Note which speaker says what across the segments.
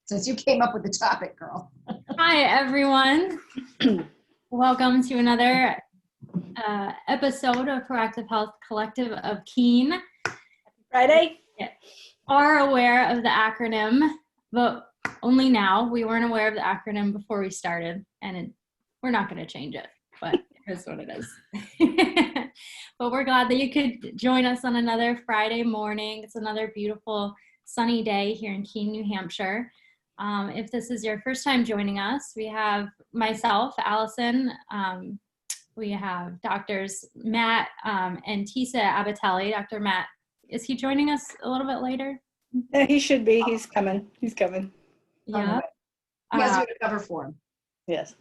Speaker 1: since you came up with the topic, girl.
Speaker 2: Hi, everyone. Welcome to another episode of Proactive Health Collective of Keen.
Speaker 3: Friday?
Speaker 2: Are aware of the acronym, but only now. We weren't aware of the acronym before we started, and we're not going to change it, but here's what it is. But we're glad that you could join us on another Friday morning. It's another beautiful sunny day here in Keene, New Hampshire. If this is your first time joining us, we have myself, Allison. We have doctors Matt and Tisa Abatelli. Dr. Matt, is he joining us a little bit later?
Speaker 3: Yeah, he should be. He's coming. He's coming.
Speaker 2: Yeah.
Speaker 1: You guys do a cover for him.
Speaker 3: Yes.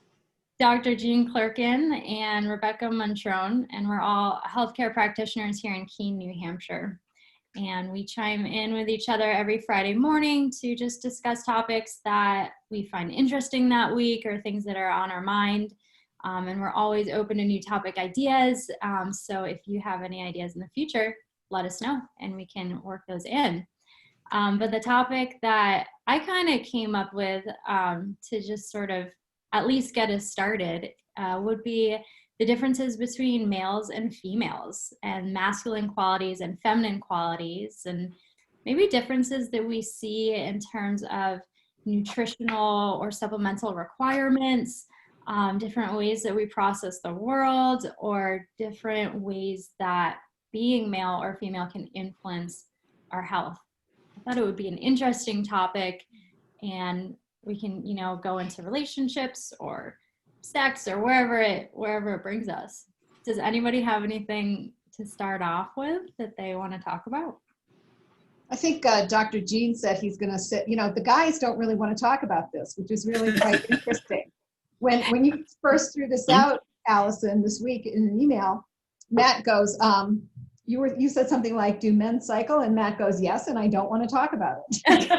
Speaker 2: Dr. Jean Clerkin and Rebecca Montrone, and we're all healthcare practitioners here in Keene, New Hampshire. And we chime in with each other every Friday morning to just discuss topics that we find interesting that week or things that are on our mind. And we're always open to new topic ideas. So if you have any ideas in the future, let us know and we can work those in. But the topic that I kind of came up with to just sort of at least get us started would be the differences between males and females and masculine qualities and feminine qualities, and maybe differences that we see in terms of nutritional or supplemental requirements, different ways that we process the world, or different ways that being male or female can influence our health. I thought it would be an interesting topic, and we can, go into relationships or sex or wherever it brings us. Does anybody have anything to start off with that they want to talk about?
Speaker 1: I think Dr. Jean said he's going to sit, the guys don't really want to talk about this, which is really quite interesting. When you first threw this out, Allison, this week in an email, Matt goes, you said something like, do men cycle? And Matt goes, yes, and I don't want to talk about it.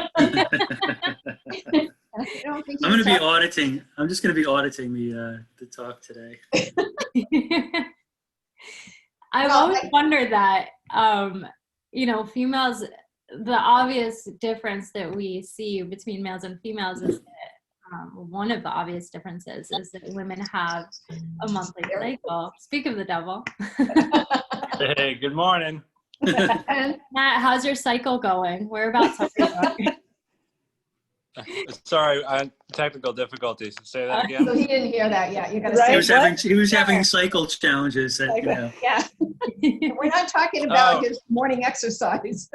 Speaker 1: I'm
Speaker 4: going to be auditing. I'm just going to be auditing the talk today.
Speaker 2: I've always wondered that, females, the obvious difference that we see between males and females is that one of the obvious differences is that women have a monthly cycle. Speak of the devil.
Speaker 5: Hey, good morning.
Speaker 2: Matt, how's your cycle going? Whereabouts are you going?
Speaker 5: Sorry, technical difficulties. Say that again.
Speaker 1: So he didn't hear that yet. You got to
Speaker 3: Right.
Speaker 1: say
Speaker 4: he was having cycle challenges that,
Speaker 1: Yeah. We're not talking about his morning exercise.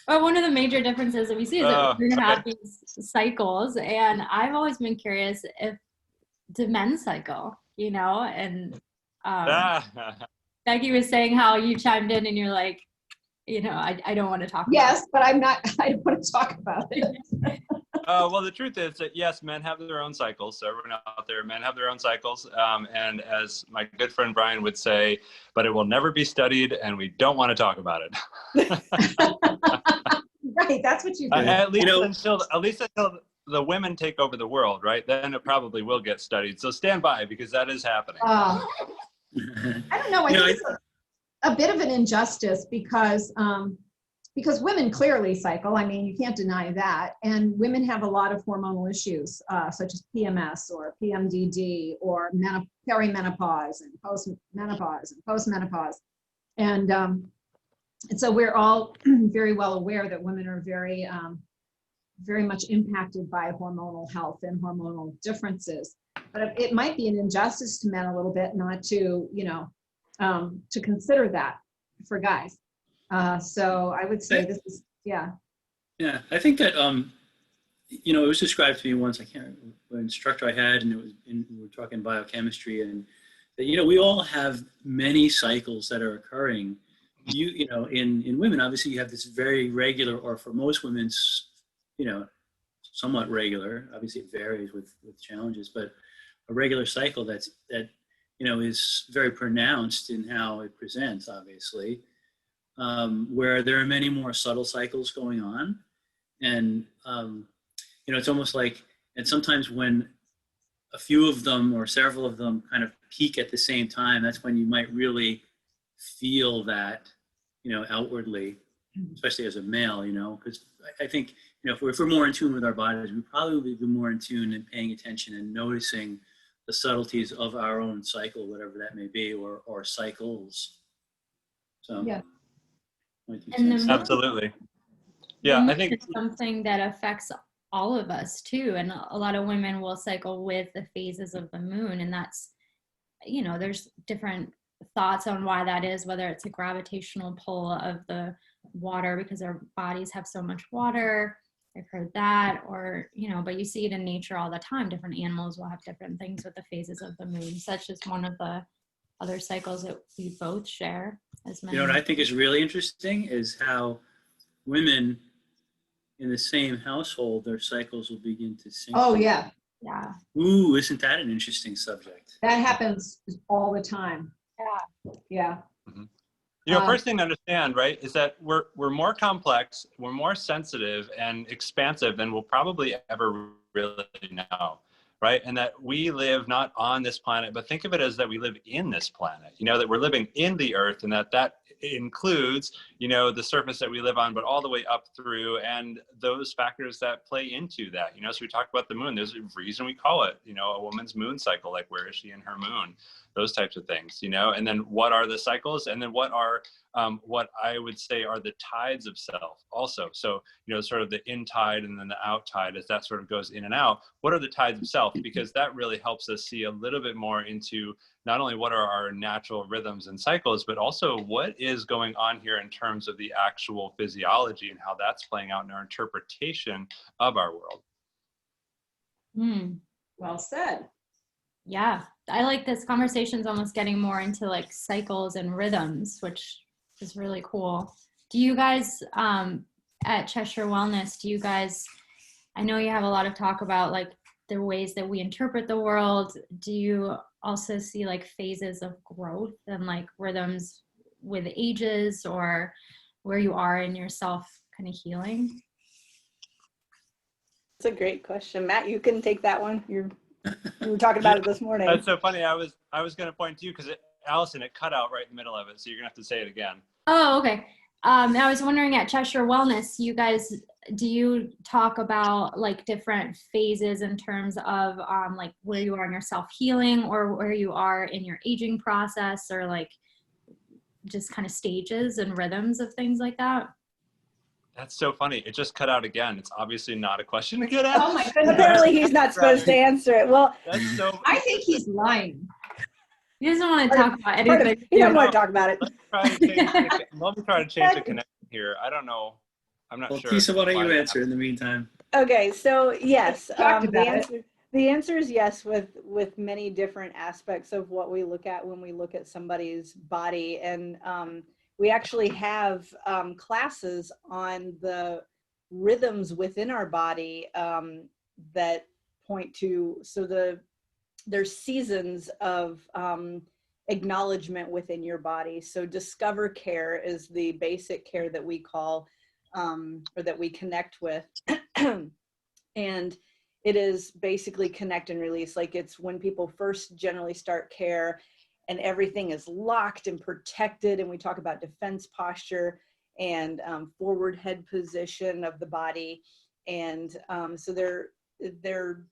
Speaker 2: Well, one of the major differences that we see is that we're going to have these cycles, and I've always been curious if do men cycle, and Becky was saying how you chimed in and you're like, I don't want to talk about it.
Speaker 1: Yes, but I don't want to talk about it.
Speaker 5: Well, the truth is that, yes, men have their own cycles. So everyone out there, men have their own cycles. And as my good friend Brian would say, but it will never be studied and we don't want to talk about it.
Speaker 1: Right, that's what you think.
Speaker 5: At least until the women take over the world, right? Then it probably will get studied. So stand by, because that is happening.
Speaker 1: I don't know. I think it's a bit of an injustice because women clearly cycle. I mean, you can't deny that. And women have a lot of hormonal issues, such as PMS or PMDD or perimenopause and postmenopause. And so we're all very well aware that women are very, very much impacted by hormonal health and hormonal differences. But it might be an injustice to men a little bit not to, to consider that for guys. So I would say this is, yeah.
Speaker 4: Yeah, I think that, it was described to me once, I can't remember what instructor I had, and we were talking biochemistry, and that, we all have many cycles that are occurring. In women, obviously you have this very regular, or for most women, somewhat regular, obviously it varies with challenges, but a regular cycle that is very pronounced in how it presents, obviously, where there are many more subtle cycles going on. And, it's almost like, and sometimes when a few of them or several of them kind of peak at the same time, that's when you might really feel that, outwardly. especially as a male, you know, because I think, you know, if we're more in tune with our bodies, we probably will be more in tune and paying attention and noticing the subtleties of our own cycle, whatever that may be, or cycles. So,
Speaker 1: Yeah.
Speaker 4: my two
Speaker 2: And the
Speaker 4: cents.
Speaker 2: moon-
Speaker 5: Absolutely.
Speaker 2: The
Speaker 5: Yeah,
Speaker 2: moon
Speaker 5: I think
Speaker 2: is something that affects all of us too. And a lot of women will cycle with the phases of the moon. And that's, you know, there's different thoughts on why that is, whether it's a gravitational pull of the water because our bodies have so much water. I've heard that, or, you know, but you see it in nature all the time. Different animals will have different things with the phases of the moon. Such as one of the other cycles that we both share as men.
Speaker 4: You know what I think is really interesting is how women in the same household, their cycles will begin to sync.
Speaker 1: Oh, yeah.
Speaker 2: Yeah.
Speaker 4: Ooh, isn't that an interesting subject?
Speaker 1: That happens all the time. Yeah.
Speaker 5: you know, first thing to understand, right, is that we're more complex, we're more sensitive and expansive than we'll probably ever really know, right? And that we live not on this planet, but think of it as that we live in this planet, you know, that we're living in the earth, and that includes, you know, the surface that we live on, but all the way up through, and those factors that play into that, you know. So we talked about the moon. There's a reason we call it, you know, a woman's moon cycle, like where is she in her moon, those types of things, you know. And then what are the cycles, and then what are what I would say are the tides of self also. So, you know, sort of the in tide and then the out tide, as that sort of goes in and out. What are the tides of self? Because that really helps us see a little bit more into not only what are our natural rhythms and cycles, but also what is going on here in terms of the actual physiology and how that's playing out in our interpretation of our world.
Speaker 1: Well said.
Speaker 2: Yeah, I like this conversation's almost getting more into like cycles and rhythms, which is really cool. Do you guys at Cheshire Wellness, do you guys, I know you have a lot of talk about like the ways that we interpret the world. Do you also see like phases of growth and like rhythms with ages, or where you are in yourself kind of healing?
Speaker 3: It's a great question. Matt, you can take that one. You were talking about it this morning.
Speaker 5: That's so funny. I was going to point to you because Allison, it cut out right in the middle of it, so you're gonna have to say it again.
Speaker 2: Oh, okay. I was wondering at Cheshire Wellness, you guys, do you talk about like different phases in terms of like where you are in your self-healing, or where you are in your aging process, or like just kind of stages and rhythms of things like that?
Speaker 5: That's so funny. It just cut out again. It's obviously not a question to get at.
Speaker 1: Oh my goodness.
Speaker 3: Apparently he's not supposed to answer it. Well,
Speaker 5: That's so.
Speaker 1: I think he's lying.
Speaker 2: He doesn't want to talk about
Speaker 3: part of,
Speaker 2: anything.
Speaker 3: he doesn't want to talk about it.
Speaker 5: Let me try to change the connection here. I don't know. I'm not
Speaker 4: Well,
Speaker 5: sure.
Speaker 4: Tisa, why don't you answer in the meantime?
Speaker 3: Okay, so yes,
Speaker 1: Talked about
Speaker 3: the answer is yes, with many different aspects of what we look at when we look at somebody's body. And we actually have classes on the rhythms within our body that point to, so there's seasons of acknowledgement within your body. So Discover Care is the basic care that we call, or that we connect with. And it is basically connect and release. Like, it's when people first generally start care and everything is locked and protected. And we talk about defense posture and forward head position of the body. And so they're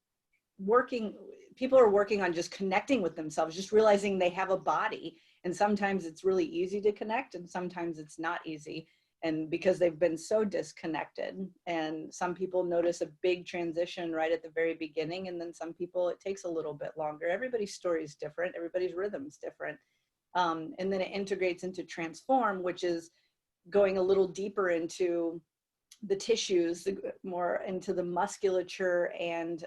Speaker 3: working, people are working on just connecting with themselves, just realizing they have a body. And sometimes it's really easy to connect, and sometimes it's not easy. And because they've been so disconnected, and some people notice a big transition right at the very beginning, and then some people it takes a little bit longer. Everybody's story is different, everybody's rhythm is different. And then it integrates into Transform, which is going a little deeper into the tissues, more into the musculature, and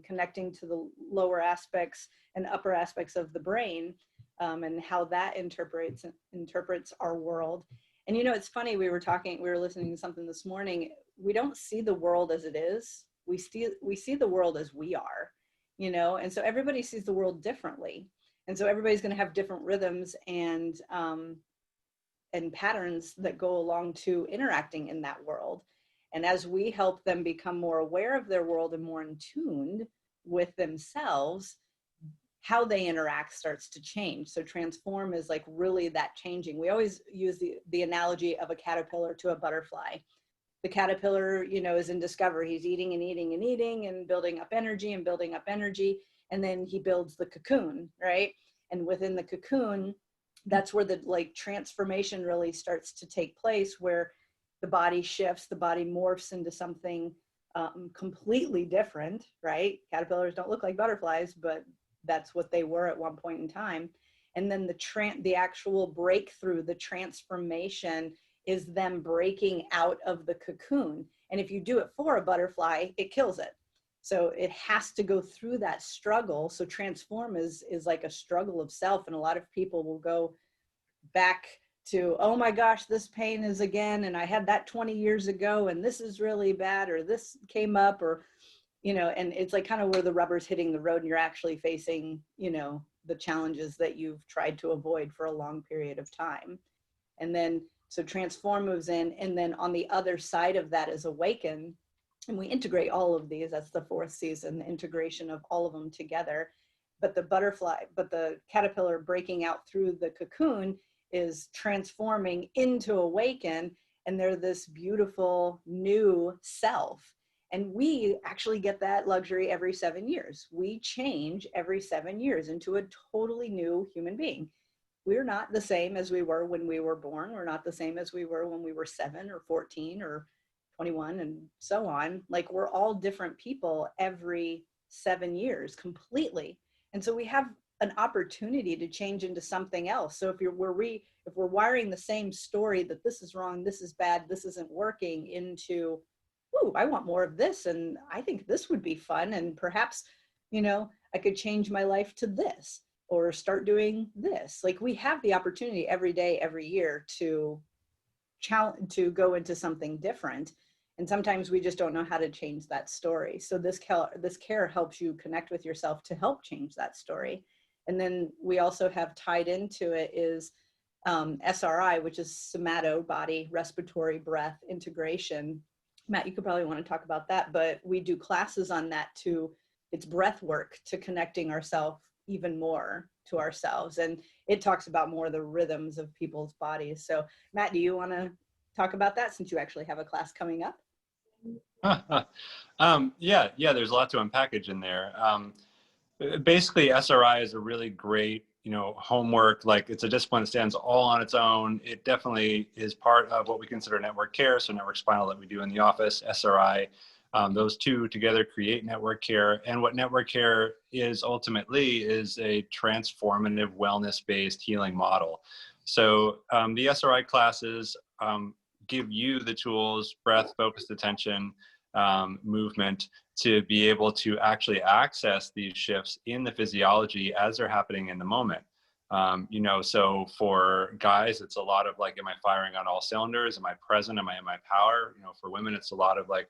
Speaker 3: connecting to the lower aspects and upper aspects of the brain, and how that interprets our world. And, you know, it's funny, we were listening to something this morning. We don't see the world as it is. We see the world as we are, you know, and so everybody sees the world differently. And so everybody's going to have different rhythms and patterns that go along to interacting in that world. And as we help them become more aware of their world and more in tune with themselves, how they interact starts to change. So transform is like really that changing. We always use the analogy of a caterpillar to a butterfly. The caterpillar, you know, is in discovery. He's eating and eating and eating and building up energy and building up energy. And then he builds the cocoon, right? And within the cocoon, that's where the like transformation really starts to take place, where the body shifts, the body morphs into something completely different, right? Caterpillars don't look like butterflies, but that's what they were at one point in time. And then the actual breakthrough, the transformation, is them breaking out of the cocoon. And if you do it for a butterfly, it kills it. So it has to go through that struggle. So transform is like a struggle of self. And a lot of people will go back to, oh my gosh, this pain is again, and I had that 20 years ago, and this is really bad, or this came up, or, you know, and it's like kind of where the rubber's hitting the road and you're actually facing, you know, the challenges that you've tried to avoid for a long period of time. And then, so transform moves in, and then on the other side of that is awaken. And we integrate all of these. That's the fourth season, the integration of all of them together. But the caterpillar breaking out through the cocoon is transforming into awaken, and they're this beautiful new self. And we actually get that luxury every 7 years. We change every 7 years into a totally new human being. We're not the same as we were when we were born. We're not the same as we were when we were 7 or 14 or 21 and so on. Like, we're all different people every 7 years completely. And so we have an opportunity to change into something else. So if we're wiring the same story that this is wrong, this is bad, this isn't working, into, ooh, I want more of this, and I think this would be fun, and perhaps, you know, I could change my life to this or start doing this. Like, we have the opportunity every day, every year to go into something different. And sometimes we just don't know how to change that story. So this care helps you connect with yourself to help change that story. And then we also have tied into it is SRI, which is somato, body, respiratory, breath, integration. Matt, you could probably want to talk about that, but we do classes on that too. It's breath work to connecting ourselves even more to ourselves. And it talks about more the rhythms of people's bodies. So Matt, do you want to talk about that, since you actually have a class coming up?
Speaker 5: Yeah, there's a lot to unpackage in there. Basically, SRI is a really great, you know, homework. Like, it's a discipline that stands all on its own. It definitely is part of what we consider network care. So network spinal that we do in the office, SRI, those two together create network care. And what network care is ultimately is a transformative wellness-based healing model. So the SRI classes give you the tools, breath, focused attention, movement, to be able to actually access these shifts in the physiology as they're happening in the moment. You know, so for guys, it's a lot of like, am I firing on all cylinders? Am I present? Am I in my power? You know, for women, it's a lot of like,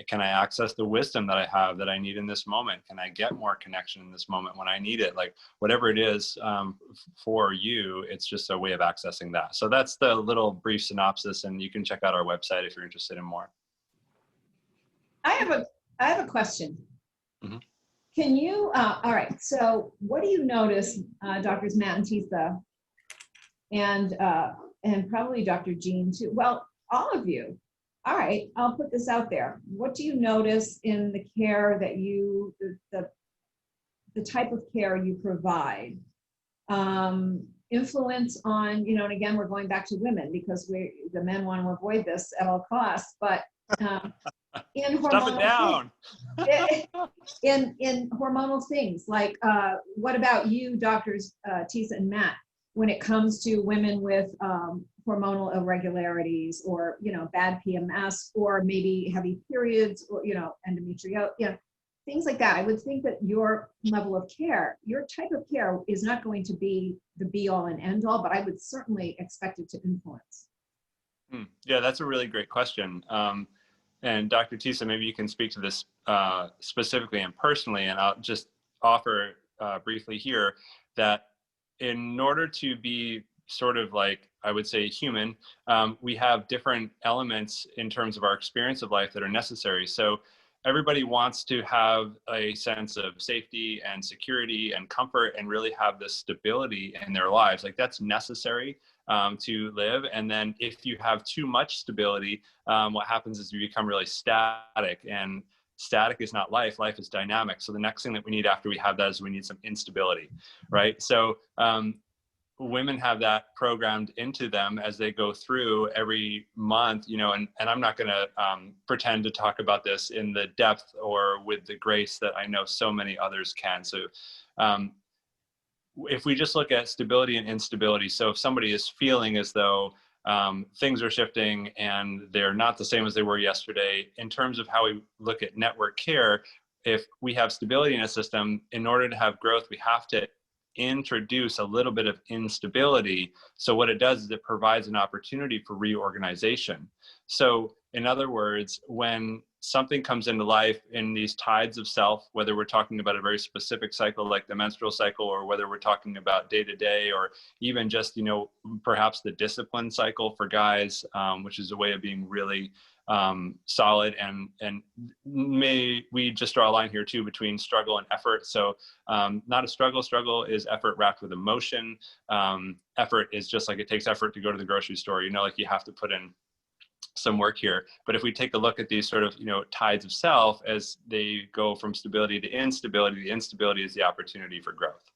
Speaker 5: can I access the wisdom that I have that I need in this moment? Can I get more connection in this moment when I need it? Like, whatever it is for you, it's just a way of accessing that. So that's the little brief synopsis, and you can check out our website if you're interested in more.
Speaker 1: I have a question.
Speaker 5: Mm-hmm.
Speaker 1: Can you, all right, so what do you notice, Drs. Matt and Tisa, and probably Dr. Jean too, well, all of you, all right, I'll put this out there. What do you notice in the care that you, the type of care you provide? Influence on, you know, and again, we're going back to women because the men want to avoid this at all costs, but in hormonal in hormonal things, like what about you, Doctors Tisa and Matt, when it comes to women with hormonal irregularities, or, you know, bad PMS, or maybe heavy periods, or, you know, endometriosis, you know, things like that? I would think that your level of care, your type of care, is not going to be the be all and end all, but I would certainly expect it to influence.
Speaker 5: Yeah, that's a really great question. And Dr. Tisa, maybe you can speak to this specifically and personally, and I'll just offer briefly here that in order to be sort of like, I would say, human, we have different elements in terms of our experience of life that are necessary. So everybody wants to have a sense of safety and security and comfort and really have this stability in their lives. Like that's necessary to live. And then if you have too much stability, what happens is you become really static, and static is not life. Life is dynamic. So the next thing that we need after we have that is we need some instability, right? So women have that programmed into them as they go through every month, you know, and I'm not going to pretend to talk about this in the depth or with the grace that I know so many others can. So if we just look at stability and instability, so if somebody is feeling as though things are shifting and they're not the same as they were yesterday, in terms of how we look at network care, if we have stability in a system, in order to have growth, we have to introduce a little bit of instability. So what it does is it provides an opportunity for reorganization. So in other words, when something comes into life in these tides of self, whether we're talking about a very specific cycle like the menstrual cycle, or whether we're talking about day to day, or even just, you know, perhaps the discipline cycle for guys, which is a way of being really solid, and may we just draw a line here too between struggle and effort. So not a struggle is effort wrapped with emotion. Effort is just like it takes effort to go to the grocery store, you know, like you have to put in some work here. But if we take a look at these sort of, you know, tides of self as they go from stability to instability, the instability is the opportunity for growth.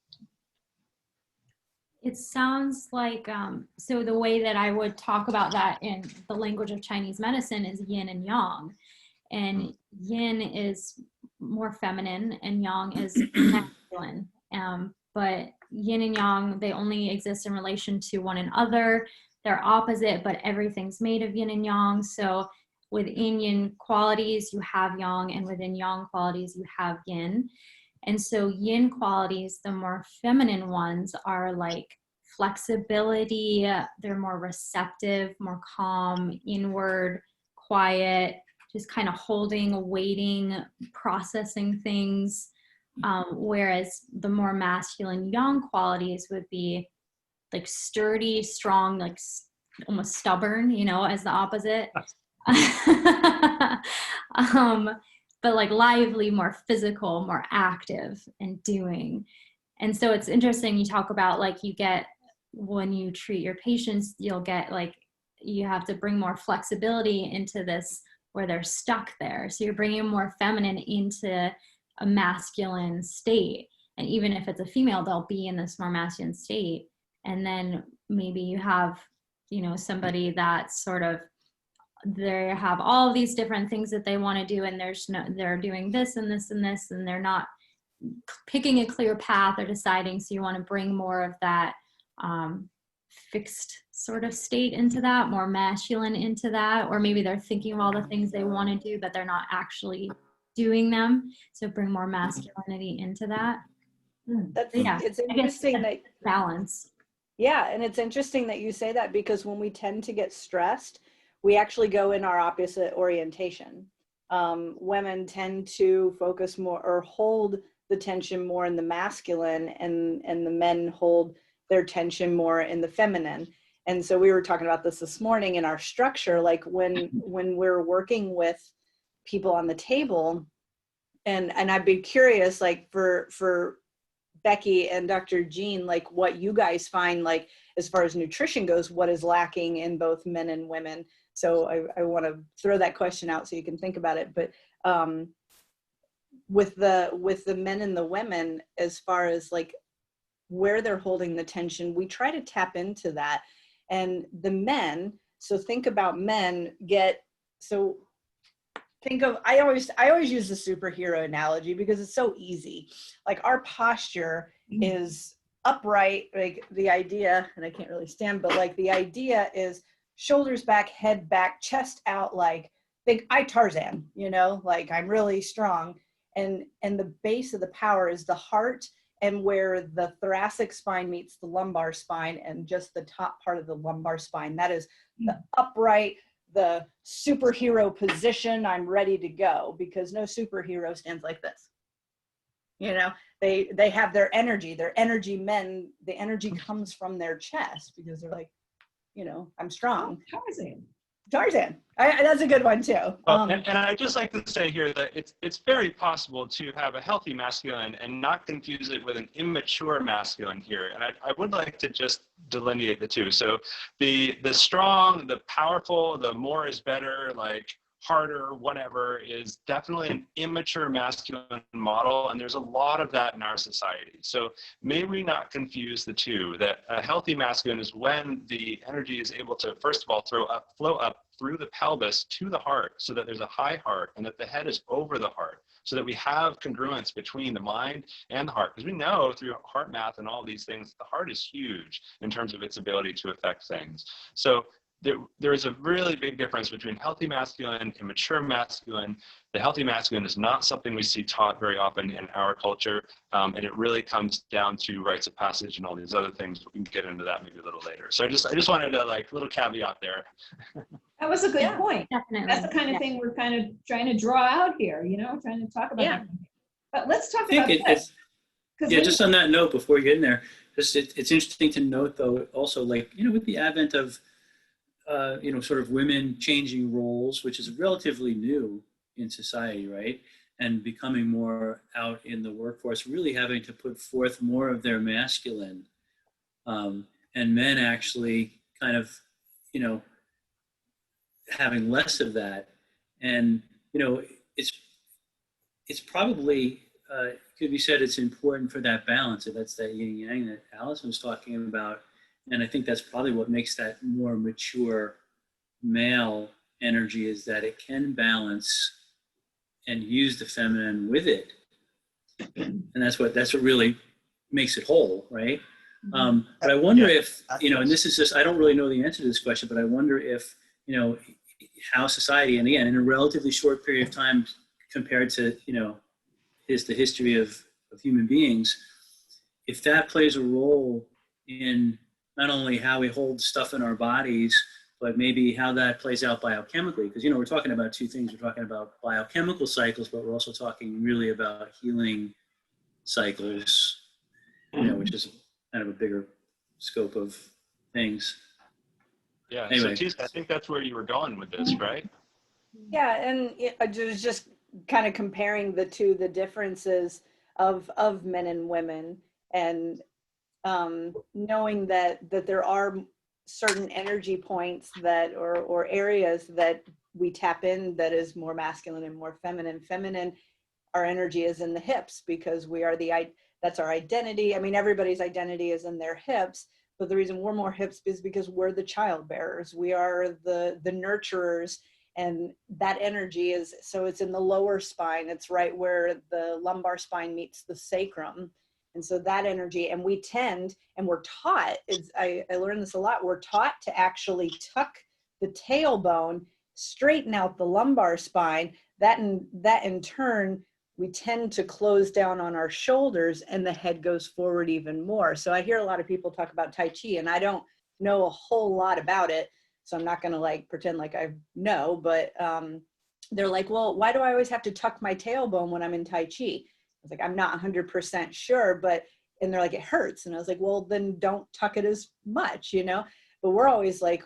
Speaker 2: It sounds like, so the way that I would talk about that in the language of Chinese medicine is yin and yang. And yin is more feminine and yang is masculine. But yin and yang, they only exist in relation to one another. They're opposite, but everything's made of yin and yang. So within yin qualities, you have yang, and within yang qualities, you have yin. And so yin qualities, the more feminine ones, are like flexibility, they're more receptive, more calm, inward, quiet, just kind of holding, waiting, processing things. Whereas the more masculine yang qualities would be like sturdy, strong, like almost stubborn, you know, as the opposite. But like lively, more physical, more active and doing. And so it's interesting, you talk about like you get, when you treat your patients, you'll get like, you have to bring more flexibility into this where they're stuck there. So you're bringing more feminine into a masculine state. And even if it's a female, they'll be in this more masculine state. And then maybe you have, you know, somebody that's sort of, they have all these different things that they want to do, and they're doing this and this and this, and they're not picking a clear path or deciding. So you want to bring more of that fixed sort of state into that, more masculine into that, or maybe they're thinking of all the things they want to do, but they're not actually doing them. So bring more masculinity into that.
Speaker 3: It's interesting that
Speaker 2: balance.
Speaker 3: Yeah, and it's interesting that you say that, because when we tend to get stressed, we actually go in our opposite orientation. Women tend to focus more or hold the tension more in the masculine, and the men hold their tension more in the feminine. And so we were talking about this morning in our structure, like when we're working with people on the table, and I'd be curious, like for Becky and Dr. Jean, like what you guys find, like as far as nutrition goes, what is lacking in both men and women. So I want to throw that question out so you can think about it. But with the men and the women, as far as like where they're holding the tension, we try to tap into that. And the men, so think about men think of, I always use the superhero analogy because it's so easy. Like our posture is upright, like the idea, and I can't really stand, but like the idea is shoulders back, head back, chest out, like think I Tarzan, you know, like I'm really strong. And the base of the power is the heart, and where the thoracic spine meets the lumbar spine, and just the top part of the lumbar spine. That is the upright, the superhero position. I'm ready to go, because no superhero stands like this. You know, they have their energy men, the energy comes from their chest, because they're like, you know, I'm strong.
Speaker 1: Tarzan.
Speaker 3: Tarzan. That's a good one too.
Speaker 5: And I'd just like to say here that it's very possible to have a healthy masculine and not confuse it with an immature masculine here. And I would like to just delineate the two. So the strong, the powerful, the more is better, like harder, whatever, is definitely an immature masculine model. And there's a lot of that in our society. So may we not confuse the two, that a healthy masculine is when the energy is able to, first of all, flow up through the pelvis to the heart, so that there's a high heart and that the head is over the heart, so that we have congruence between the mind and the heart. Because we know through heart math and all these things, the heart is huge in terms of its ability to affect things. So there is a really big difference between healthy masculine and mature masculine. The healthy masculine is not something we see taught very often in our culture, and it really comes down to rites of passage and all these other things. We can get into that maybe a little later. So I just wanted to, like, little caveat there.
Speaker 1: That was a good point.
Speaker 2: Definitely.
Speaker 1: That's the kind of thing we're kind of trying to draw out here, you know, trying to talk about.
Speaker 3: Yeah.
Speaker 1: But let's talk
Speaker 4: I
Speaker 1: about
Speaker 4: think
Speaker 1: this.
Speaker 4: yeah, just on that note, before we get in there, it's interesting to note, though, also, like, you know, with the advent of, you know, sort of women changing roles, which is relatively new in society, right? And becoming more out in the workforce, really having to put forth more of their masculine, and men actually kind of, you know, having less of that. And, you know, it's probably, could be said, it's important for that balance. If that's that yin yang that Alice was talking about. And I think that's probably what makes that more mature male energy, is that it can balance and use the feminine with it. And that's what really makes it whole, right? But I wonder if, you know, and this is just, I don't really know the answer to this question, but I wonder if, you know, how society, and again, in a relatively short period of time compared to, you know, the history of human beings, if that plays a role in not only how we hold stuff in our bodies, but maybe how that plays out biochemically. Because, you know, we're talking about two things. We're talking about biochemical cycles, but we're also talking really about healing cycles, you know, which is kind of a bigger scope of things.
Speaker 5: Yeah,
Speaker 4: anyway.
Speaker 5: So Tisa, I think that's where you were going with this, right?
Speaker 3: Yeah, and I was just kind of comparing the two, the differences of men and women, and knowing that there are certain energy points that or areas that we tap in that is more masculine and more feminine. Feminine, our energy is in the hips, because we are that's our identity. I mean, everybody's identity is in their hips, but the reason we're more hips is because we're the child bearers. We are the nurturers, and that energy is, so it's in the lower spine. It's right where the lumbar spine meets the sacrum. And so that energy, and we tend, and we're taught, I learned this a lot, we're taught to actually tuck the tailbone, straighten out the lumbar spine. That in turn, we tend to close down on our shoulders, and the head goes forward even more. So I hear a lot of people talk about Tai Chi, and I don't know a whole lot about it, so I'm not gonna like pretend like I know, but they're like, well, why do I always have to tuck my tailbone when I'm in Tai Chi? I was like, I'm not 100% sure, and they're like, it hurts. And I was like, well, then don't tuck it as much, you know? But we're always like,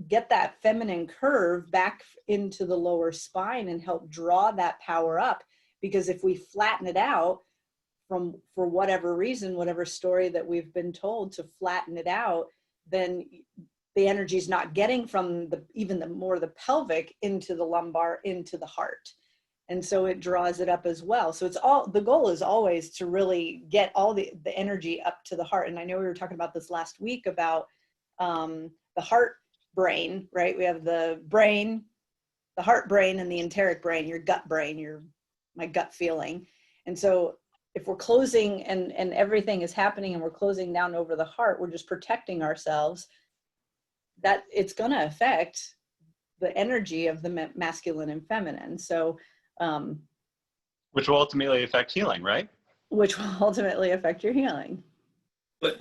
Speaker 3: get that feminine curve back into the lower spine and help draw that power up. Because if we flatten it out for whatever reason, whatever story that we've been told to flatten it out, then the energy is not getting from even the pelvic into the lumbar, into the heart. And so it draws it up as well. So the goal is always to really get all the energy up to the heart. And I know we were talking about this last week about the heart brain, right? We have the brain, the heart brain, and the enteric brain, your gut brain, my gut feeling. And so if we're closing and everything is happening and we're closing down over the heart, we're just protecting ourselves, that it's going to affect the energy of the masculine and feminine. So,
Speaker 5: which will ultimately affect healing, right?
Speaker 3: Which will ultimately affect your healing.
Speaker 4: But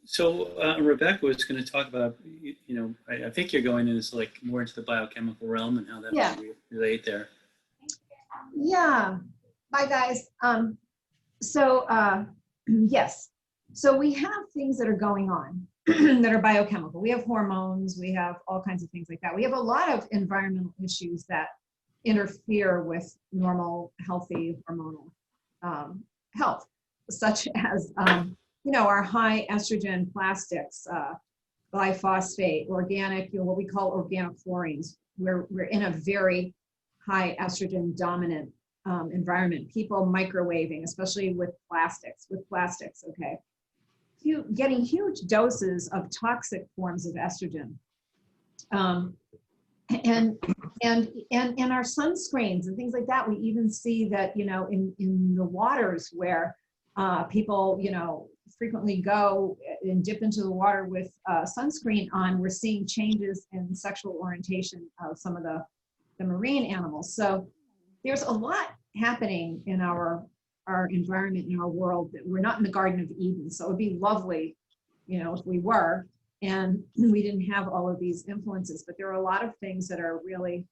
Speaker 4: so Rebecca was going to talk about, you know, I think you're going into like more into the biochemical realm and how that might relate there.
Speaker 1: Yeah. Bye, guys. Yes. So we have things that are going on that are biochemical. We have hormones, we have all kinds of things like that. We have a lot of environmental issues that interfere with normal, healthy hormonal health, such as, our high estrogen plastics, glyphosate, organic, what we call organochlorines. We're in a very high estrogen dominant environment. People microwaving, especially with plastics, okay? Getting huge doses of toxic forms of estrogen. And our sunscreens and things like that, we even see that, in the waters where people, frequently go and dip into the water with sunscreen on, we're seeing changes in sexual orientation of some of the marine animals. So there's a lot happening in our environment, in our world, that we're not in the Garden of Eden. So it would be lovely, if we were, and we didn't have all of these influences. But there are a lot of things that are really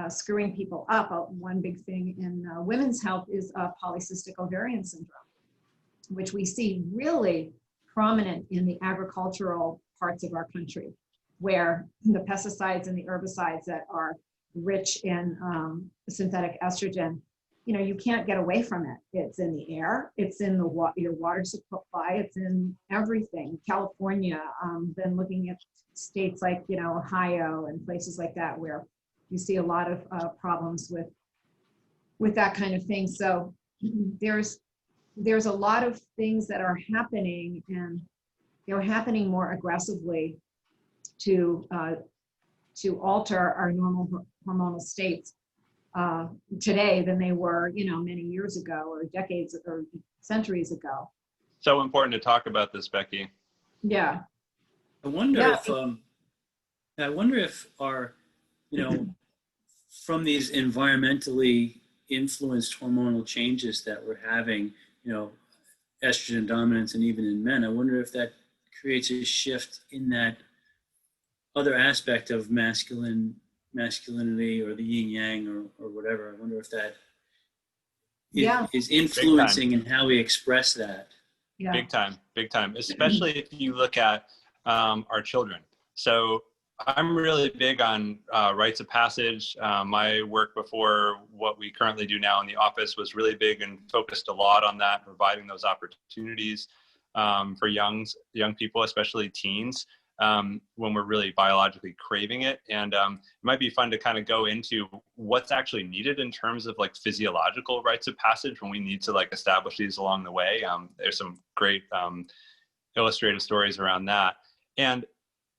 Speaker 1: screwing people up. One big thing in women's health is polycystic ovarian syndrome, which we see really prominent in the agricultural parts of our country, where the pesticides and the herbicides that are rich in synthetic estrogen, you can't get away from it. It's in the air, it's in your water supply, it's in everything. California, been looking at states like, Ohio and places like that, where you see a lot of problems with that kind of thing. So there's a lot of things that are happening, and they're happening more aggressively to alter our normal hormonal states today than they were, many years ago, or decades or centuries ago.
Speaker 5: So important to talk about this, Becky.
Speaker 1: Yeah.
Speaker 4: I wonder if our, from these environmentally influenced hormonal changes that we're having, estrogen dominance, and even in men, I wonder if that creates a shift in that other aspect of masculinity, or the yin yang, or whatever. I wonder if that is influencing in how we express that.
Speaker 1: Yeah.
Speaker 5: Big time, especially if you look at our children. So I'm really big on rites of passage. My work before what we currently do now in the office was really big and focused a lot on that, providing those opportunities for young people, especially teens, when we're really biologically craving it. And it might be fun to kind of go into what's actually needed in terms of like physiological rites of passage when we need to like establish these along the way. There's some great illustrative stories around that. And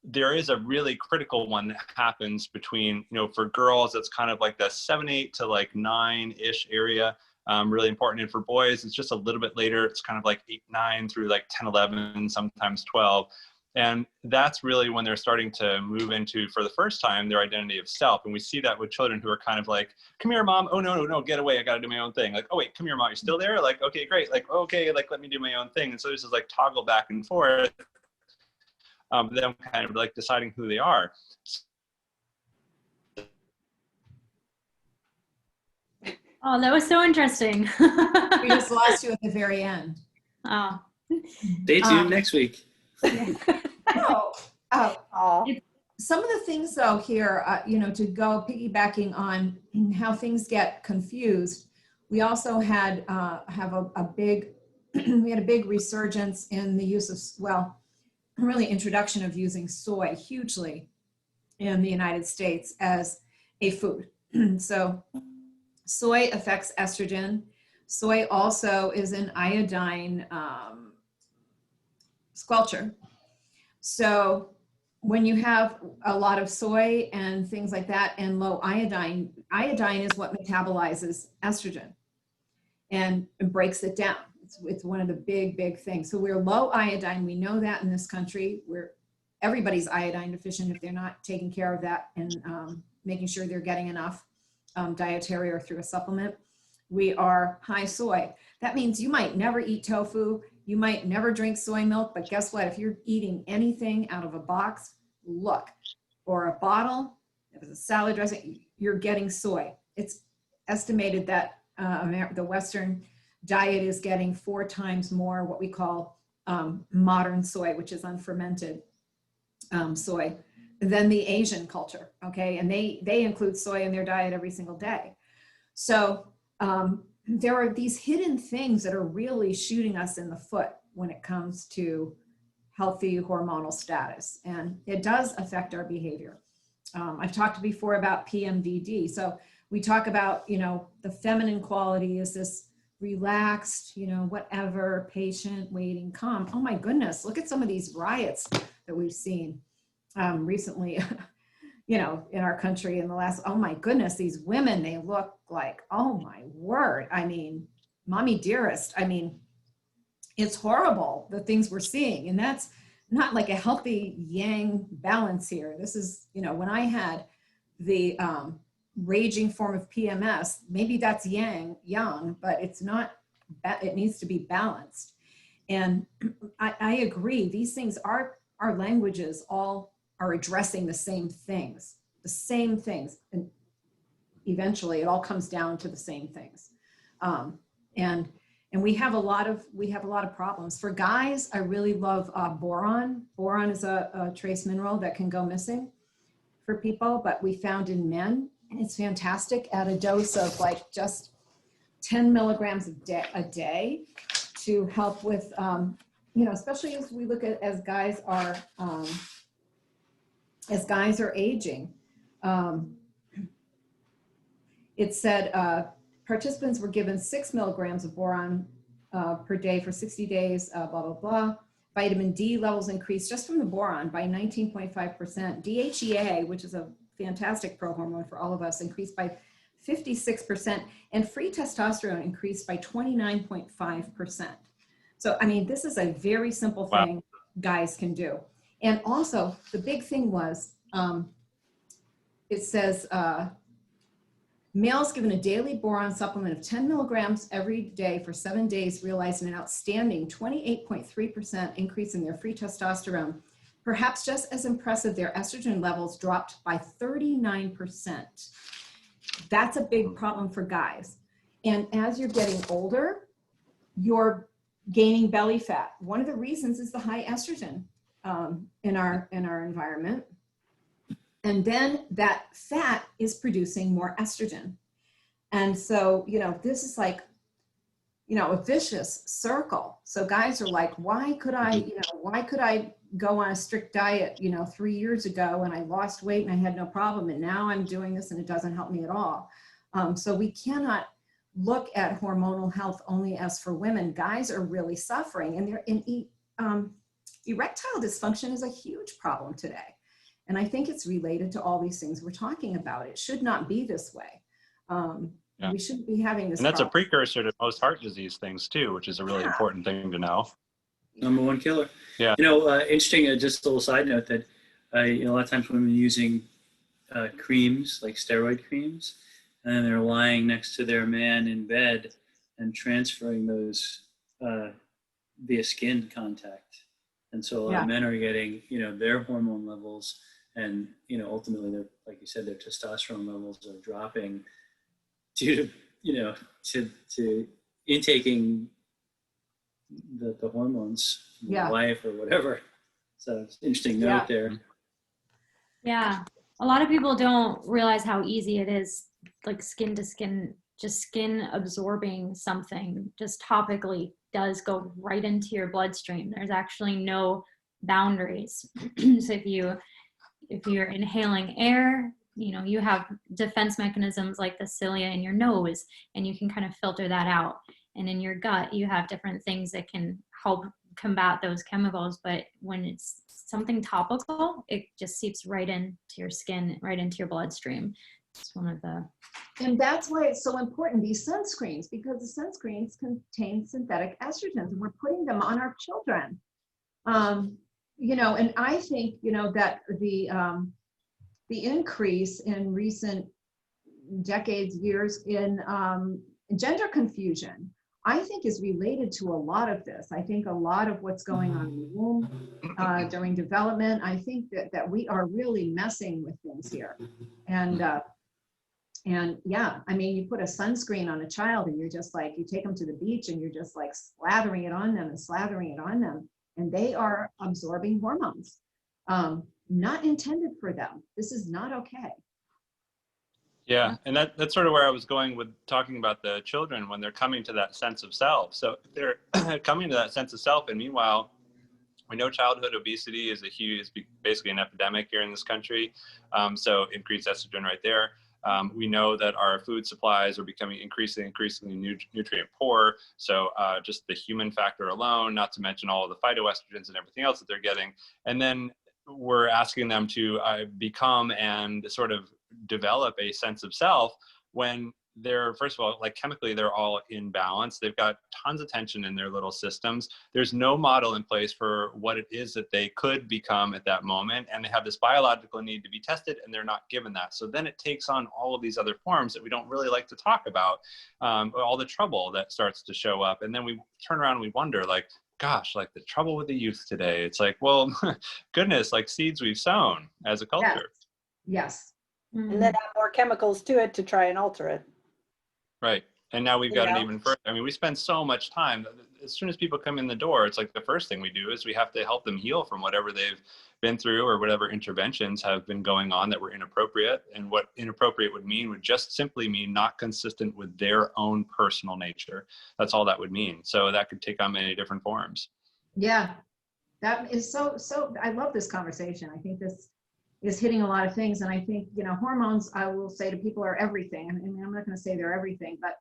Speaker 5: there is a really critical one that happens between, for girls, it's kind of like the 7-8 to like 9-ish area, really important. And for boys, it's just a little bit later. It's kind of like 8-9 through like 10-11, sometimes 12. And that's really when they're starting to move into, for the first time, their identity of self. And we see that with children who are kind of like, come here, mom. Oh, no, get away. I got to do my own thing. Like, oh, wait, come here, mom. You're still there? Like, okay, great. Like, okay, like, let me do my own thing. And so there's this like toggle back and forth. Them kind of like deciding who they are.
Speaker 2: Oh, that was so interesting.
Speaker 1: We just lost you at the very end.
Speaker 2: Oh.
Speaker 4: Stay tuned next week.
Speaker 1: Some of the things though here, to go piggybacking on how things get confused, we also had we had a big resurgence in the use of, really introduction of using soy hugely in the United States as a food. So soy affects estrogen. Soy also is an iodine squelcher. So when you have a lot of soy and things like that and low iodine, iodine is what metabolizes estrogen and breaks it down. It's one of the big things. So we're low iodine. We know that in this country. Everybody's iodine deficient if they're not taking care of that and making sure they're getting enough dietary or through a supplement. We are high soy. That means you might never eat tofu. You might never drink soy milk, but guess what? If you're eating anything out of a box, or a bottle, if it's a salad dressing, you're getting soy. It's estimated that the Western diet is getting 4 times more what we call modern soy, which is unfermented soy than the Asian culture, okay? And they include soy in their diet every single day. So there are these hidden things that are really shooting us in the foot when it comes to healthy hormonal status, and it does affect our behavior. I've talked before about PMDD. So we talk about, the feminine quality is this relaxed, whatever, patient, waiting, calm. Oh my goodness, look at some of these riots that we've seen recently, in our country in the last, oh my goodness, these women, they look like, oh my word. I mean, mommy dearest, it's horrible, the things we're seeing. And that's not like a healthy yang balance here. This is, when I had the raging form of PMS, maybe that's yang, but it's not, it needs to be balanced. And I agree, these things are, our languages all are addressing the same things. And eventually it all comes down to the same things. And we have a lot of problems. For guys, I really love boron. Boron is a trace mineral that can go missing for people, but we found in men, and it's fantastic at a dose of like just 10 milligrams a day to help with, especially as we look at as guys are aging. It said participants were given 6 milligrams of boron per day for 60 days, blah, blah, blah. Vitamin D levels increased just from the boron by 19.5%. DHEA, which is a fantastic prohormone for all of us, increased by 56%. And free testosterone increased by 29.5%. So, this is a very simple thing guys can do. And also, the big thing was, it says, males given a daily boron supplement of 10 milligrams every day for 7 days realized an outstanding 28.3% increase in their free testosterone. Perhaps just as impressive, their estrogen levels dropped by 39%. That's a big problem for guys. And as you're getting older, you're gaining belly fat. One of the reasons is the high estrogen in our environment. And then that fat is producing more estrogen. And so, this is like, a vicious circle. So guys are like, why could I go on a strict diet, 3 years ago and I lost weight and I had no problem. And now I'm doing this and it doesn't help me at all. So we cannot look at hormonal health only as for women. Guys are really suffering, and erectile dysfunction is a huge problem today. And I think it's related to all these things we're talking about. It should not be this way. We shouldn't be having this.
Speaker 5: And that's
Speaker 1: problem.
Speaker 5: a precursor to most heart disease things too, which is a really important thing to know.
Speaker 4: Number one killer.
Speaker 5: Yeah.
Speaker 4: Interesting, just a little side note that a lot of times women using creams, like steroid creams, and then they're lying next to their man in bed and transferring those via skin contact. And so a lot of men are getting, their hormone levels, and, ultimately, they're, like you said, their testosterone levels are dropping due to, to intaking the hormones from the wife or whatever. So it's an interesting note there.
Speaker 2: Yeah. A lot of people don't realize how easy it is, like skin to skin, just skin absorbing something just topically does go right into your bloodstream. There's actually no boundaries. So if you're inhaling air, you have defense mechanisms like the cilia in your nose, and you can kind of filter that out. And in your gut, you have different things that can help combat those chemicals. But when it's something topical, it just seeps right into your skin, right into your bloodstream. It's one of the...
Speaker 1: And that's why it's so important, these sunscreens, because the sunscreens contain synthetic estrogens, and we're putting them on our children. And I think, that the increase in recent decades, years in gender confusion, I think is related to a lot of this. I think a lot of what's going on in the womb during development, I think that we are really messing with things here. And yeah, you put a sunscreen on a child and you're just like, you take them to the beach and you're just like slathering it on them and slathering it on them, and they are absorbing hormones. not intended for them. This is not okay.
Speaker 5: Yeah, and that's sort of where I was going with talking about the children when they're coming to that sense of self. So if they're coming to that sense of self, and meanwhile, we know childhood obesity is basically an epidemic here in this country. So increased estrogen right there. We know that our food supplies are becoming increasingly nutrient poor. So just the human factor alone, not to mention all of the phytoestrogens and everything else that they're getting. And then we're asking them to become and sort of develop a sense of self when they're, first of all, like chemically, they're all in balance. They've got tons of tension in their little systems. There's no model in place for what it is that they could become at that moment. And they have this biological need to be tested, and they're not given that. So then it takes on all of these other forms that we don't really like to talk about, all the trouble that starts to show up. And then we turn around and we wonder, like, gosh, like the trouble with the youth today. It's like, well, goodness, like seeds we've sown as a culture.
Speaker 1: Yes.
Speaker 3: And then add more chemicals to it to try and alter it.
Speaker 5: Right. And now we've got it even further. I mean, we spend so much time. As soon as people come in the door, it's like the first thing we do is we have to help them heal from whatever they've been through or whatever interventions have been going on that were inappropriate. And what inappropriate would mean would just simply mean not consistent with their own personal nature. That's all that would mean. So that could take on many different forms.
Speaker 1: Yeah. That is so, I love this conversation. I think this is hitting a lot of things. And I think, you know, hormones, I will say to people, are everything. I mean, I'm not going to say they're everything, but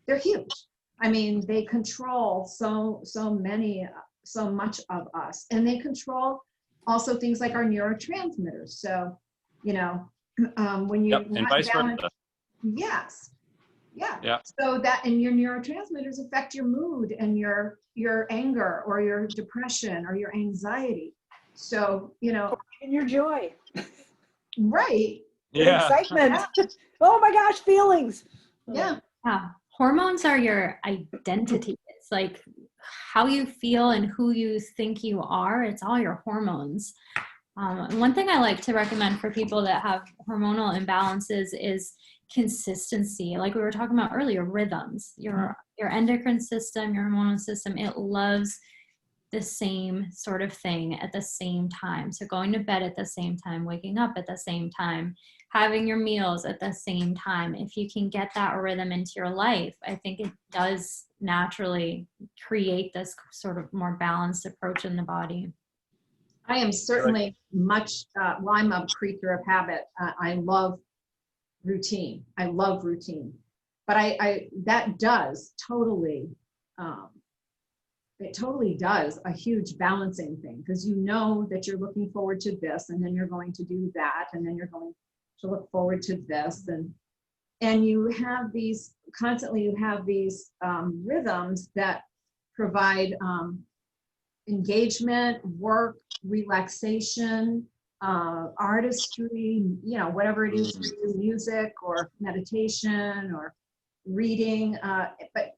Speaker 1: they're huge. I mean, they control so much of us, and they control also things like our neurotransmitters. So, you know, when you
Speaker 5: and vice versa.
Speaker 1: Yes. Yeah.
Speaker 5: Yeah.
Speaker 1: So that, and your neurotransmitters affect your mood and your anger or your depression or your anxiety. So, you know,
Speaker 3: and your joy.
Speaker 1: Right.
Speaker 5: Yeah.
Speaker 3: Excitement. Oh my gosh, feelings.
Speaker 1: Yeah.
Speaker 2: Yeah. Hormones are your identity. It's like how you feel and who you think you are. It's all your hormones. One thing I like to recommend for people that have hormonal imbalances is consistency. Like we were talking about earlier, rhythms. Your endocrine system, your hormonal system, it loves the same sort of thing at the same time. So going to bed at the same time, waking up at the same time, having your meals at the same time. If you can get that rhythm into your life, I think it does naturally create this sort of more balanced approach in the body.
Speaker 1: I am certainly much, well, I'm a creature of habit. I love routine. I love routine. But that does totally, it totally does a huge balancing thing, because you know that you're looking forward to this, and then you're going to do that, and then you're going to look forward to this, and you have these constantly, you have these rhythms that provide engagement, work, relaxation, artistry, you know, whatever it is for you, music or meditation or reading, but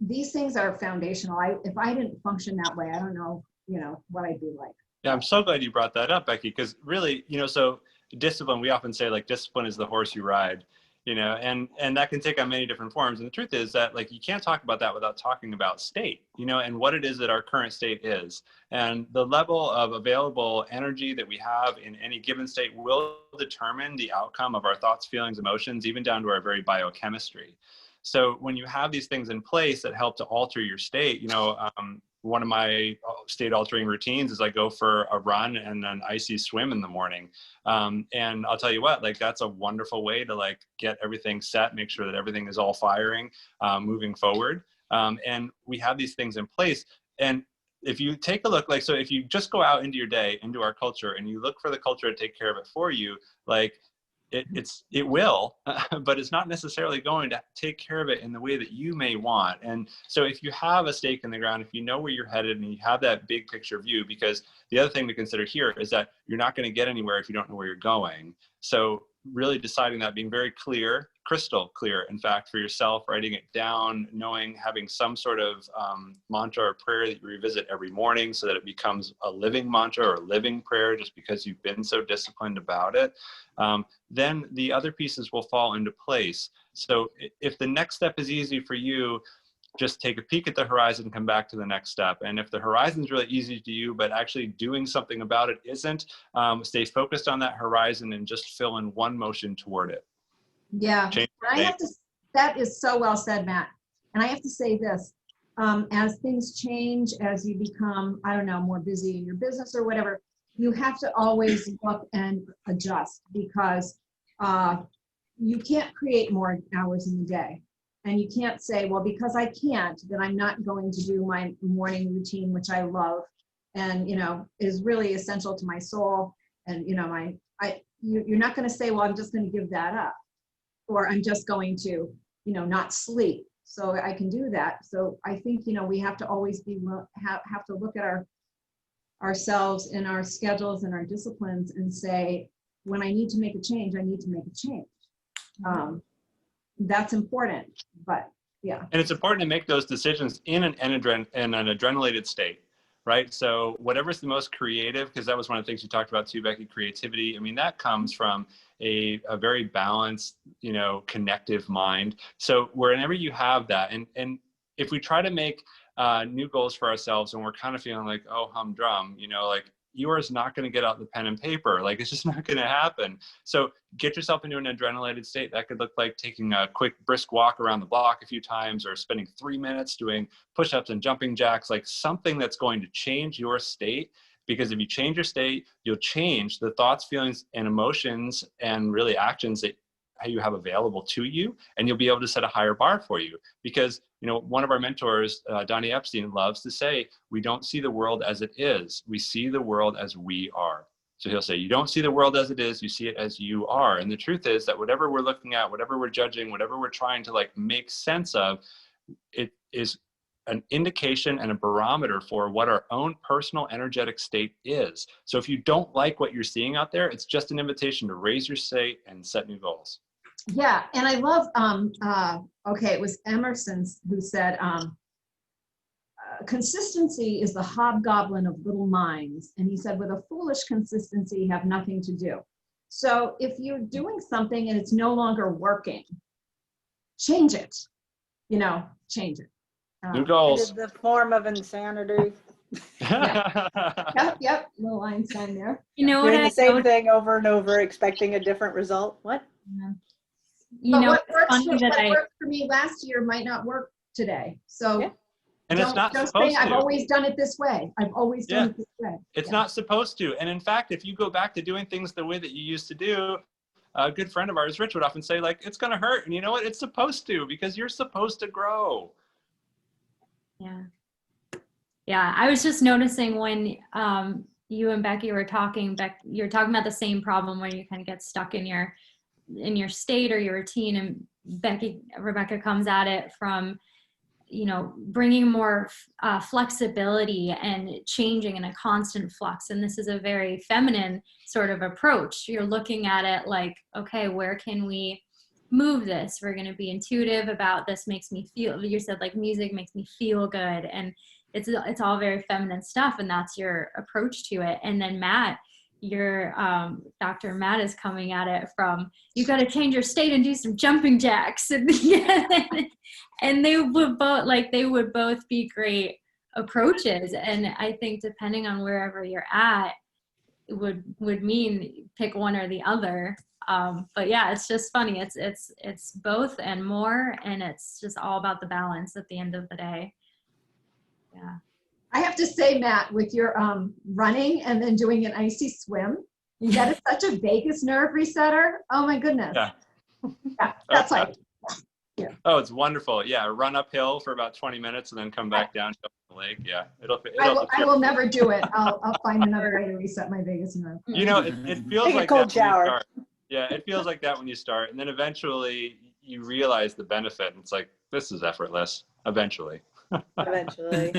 Speaker 1: these things are foundational. If I didn't function that way, I don't know, you know, what I'd be like.
Speaker 5: Yeah, I'm so glad you brought that up, Becky, because really, you know, so discipline, we often say like discipline is the horse you ride, you know, and that can take on many different forms. And the truth is that like you can't talk about that without talking about state, you know, and what it is that our current state is. And the level of available energy that we have in any given state will determine the outcome of our thoughts, feelings, emotions, even down to our very biochemistry. So when you have these things in place that help to alter your state, you know, one of my state altering routines is I go for a run and an icy swim in the morning. And I'll tell you what, like that's a wonderful way to like get everything set, make sure that everything is all firing, moving forward. And we have these things in place. And if you take a look, like, so if you just go out into your day, into our culture, and you look for the culture to take care of it for you, like, it will, but it's not necessarily going to take care of it in the way that you may want. And so if you have a stake in the ground, if you know where you're headed and you have that big picture view, because the other thing to consider here is that you're not going to get anywhere if you don't know where you're going. So really deciding that, being very clear, crystal clear, in fact, for yourself, writing it down, knowing, having some sort of mantra or prayer that you revisit every morning so that it becomes a living mantra or a living prayer just because you've been so disciplined about it. Then the other pieces will fall into place. So if the next step is easy for you, just take a peek at the horizon and come back to the next step. And if the horizon is really easy to you, but actually doing something about it isn't, stay focused on that horizon and just fill in one motion toward it.
Speaker 1: Yeah,
Speaker 5: Change
Speaker 1: I have to, that is so well said, Matt. And I have to say this, as things change, as you become, I don't know, more busy in your business or whatever, you have to always look and adjust, because you can't create more hours in the day. And you can't say, well, because I can't, then I'm not going to do my morning routine, which I love and, you know, is really essential to my soul. And, you know, you're not going to say, well, I'm just going to give that up, or I'm just going to, you know, not sleep so I can do that. So I think, you know, we have to always be, have to look at ourselves and our schedules and our disciplines and say, when I need to make a change, I need to make a change. That's important, but yeah.
Speaker 5: And it's important to make those decisions in an adrenalated state, right? So whatever's the most creative, because that was one of the things you talked about too, Becky, creativity. I mean, that comes from a very balanced, you know, connective mind. So whenever you have that, and if we try to make new goals for ourselves and we're kind of feeling like, oh, humdrum, you know, like yours not going to get out the pen and paper. Like, it's just not going to happen. So get yourself into an adrenalated state. That could look like taking a quick brisk walk around the block a few times, or spending 3 minutes doing push-ups and jumping jacks, like something that's going to change your state. Because if you change your state, you'll change the thoughts, feelings, and emotions, and really actions that you have available to you, and you'll be able to set a higher bar for you. Because, you know, one of our mentors, Donnie Epstein, loves to say, we don't see the world as it is, we see the world as we are. So he'll say, you don't see the world as it is, you see it as you are. And the truth is that whatever we're looking at, whatever we're judging, whatever we're trying to like make sense of, it is an indication and a barometer for what our own personal energetic state is. So if you don't like what you're seeing out there, it's just an invitation to raise your state and set new goals.
Speaker 1: Yeah, and I love, okay, it was Emerson who said, consistency is the hobgoblin of little minds. And he said, with a foolish consistency, you have nothing to do. So if you're doing something and it's no longer working, change it, you know, change it.
Speaker 5: New
Speaker 3: It
Speaker 5: goals.
Speaker 3: is the form of insanity.
Speaker 1: Yep, little Einstein there.
Speaker 2: You know what
Speaker 3: Doing
Speaker 2: I
Speaker 3: the same
Speaker 2: noticed?
Speaker 3: thing over and over, expecting a different result. What?
Speaker 2: You
Speaker 1: But
Speaker 2: know,
Speaker 1: what
Speaker 2: it's funny
Speaker 1: worked
Speaker 2: that
Speaker 1: for me last year might not work today. So
Speaker 3: Yeah.
Speaker 5: And it's not
Speaker 1: don't
Speaker 5: supposed
Speaker 1: say, I've
Speaker 5: to.
Speaker 1: always done it this way. I've always done it this way.
Speaker 5: It's
Speaker 1: Yeah.
Speaker 5: not supposed to. And in fact, if you go back to doing things the way that you used to do, a good friend of ours, Rich, would often say, like, it's going to hurt. And you know what? It's supposed to, because you're supposed to grow.
Speaker 2: Yeah. Yeah. I was just noticing when you and Becky were talking, you're talking about the same problem where you kind of get stuck in your state or your routine, and Rebecca comes at it from, you know, bringing more flexibility and changing in a constant flux. And this is a very feminine sort of approach. You're looking at it like, okay, where can we move this? We're going to be intuitive about this. Makes me feel, you said like music makes me feel good. And it's all very feminine stuff. And that's your approach to it. And then Matt, your Dr. Matt is coming at it from, you got to change your state and do some jumping jacks. And, and they would both be great approaches. And I think depending on wherever you're at, it would mean pick one or the other. But yeah, it's just funny. It's both and more, and it's just all about the balance at the end of the day. Yeah.
Speaker 1: I have to say, Matt, with your running and then doing an icy swim, that is such a vagus nerve resetter. Oh my goodness.
Speaker 5: Yeah.
Speaker 1: Yeah, that's like, yeah.
Speaker 5: Oh, it's wonderful. Yeah. Run uphill for about 20 minutes and then come back down to the lake. Yeah.
Speaker 1: I will never do it. I'll find another way to reset my vagus nerve.
Speaker 5: You know, it feels
Speaker 3: Take a
Speaker 5: like
Speaker 3: cold
Speaker 5: that when you
Speaker 3: shower.
Speaker 5: start. Yeah. It feels like that when you start. And then eventually you realize the benefit. And it's like, this is effortless. Eventually.
Speaker 3: Eventually.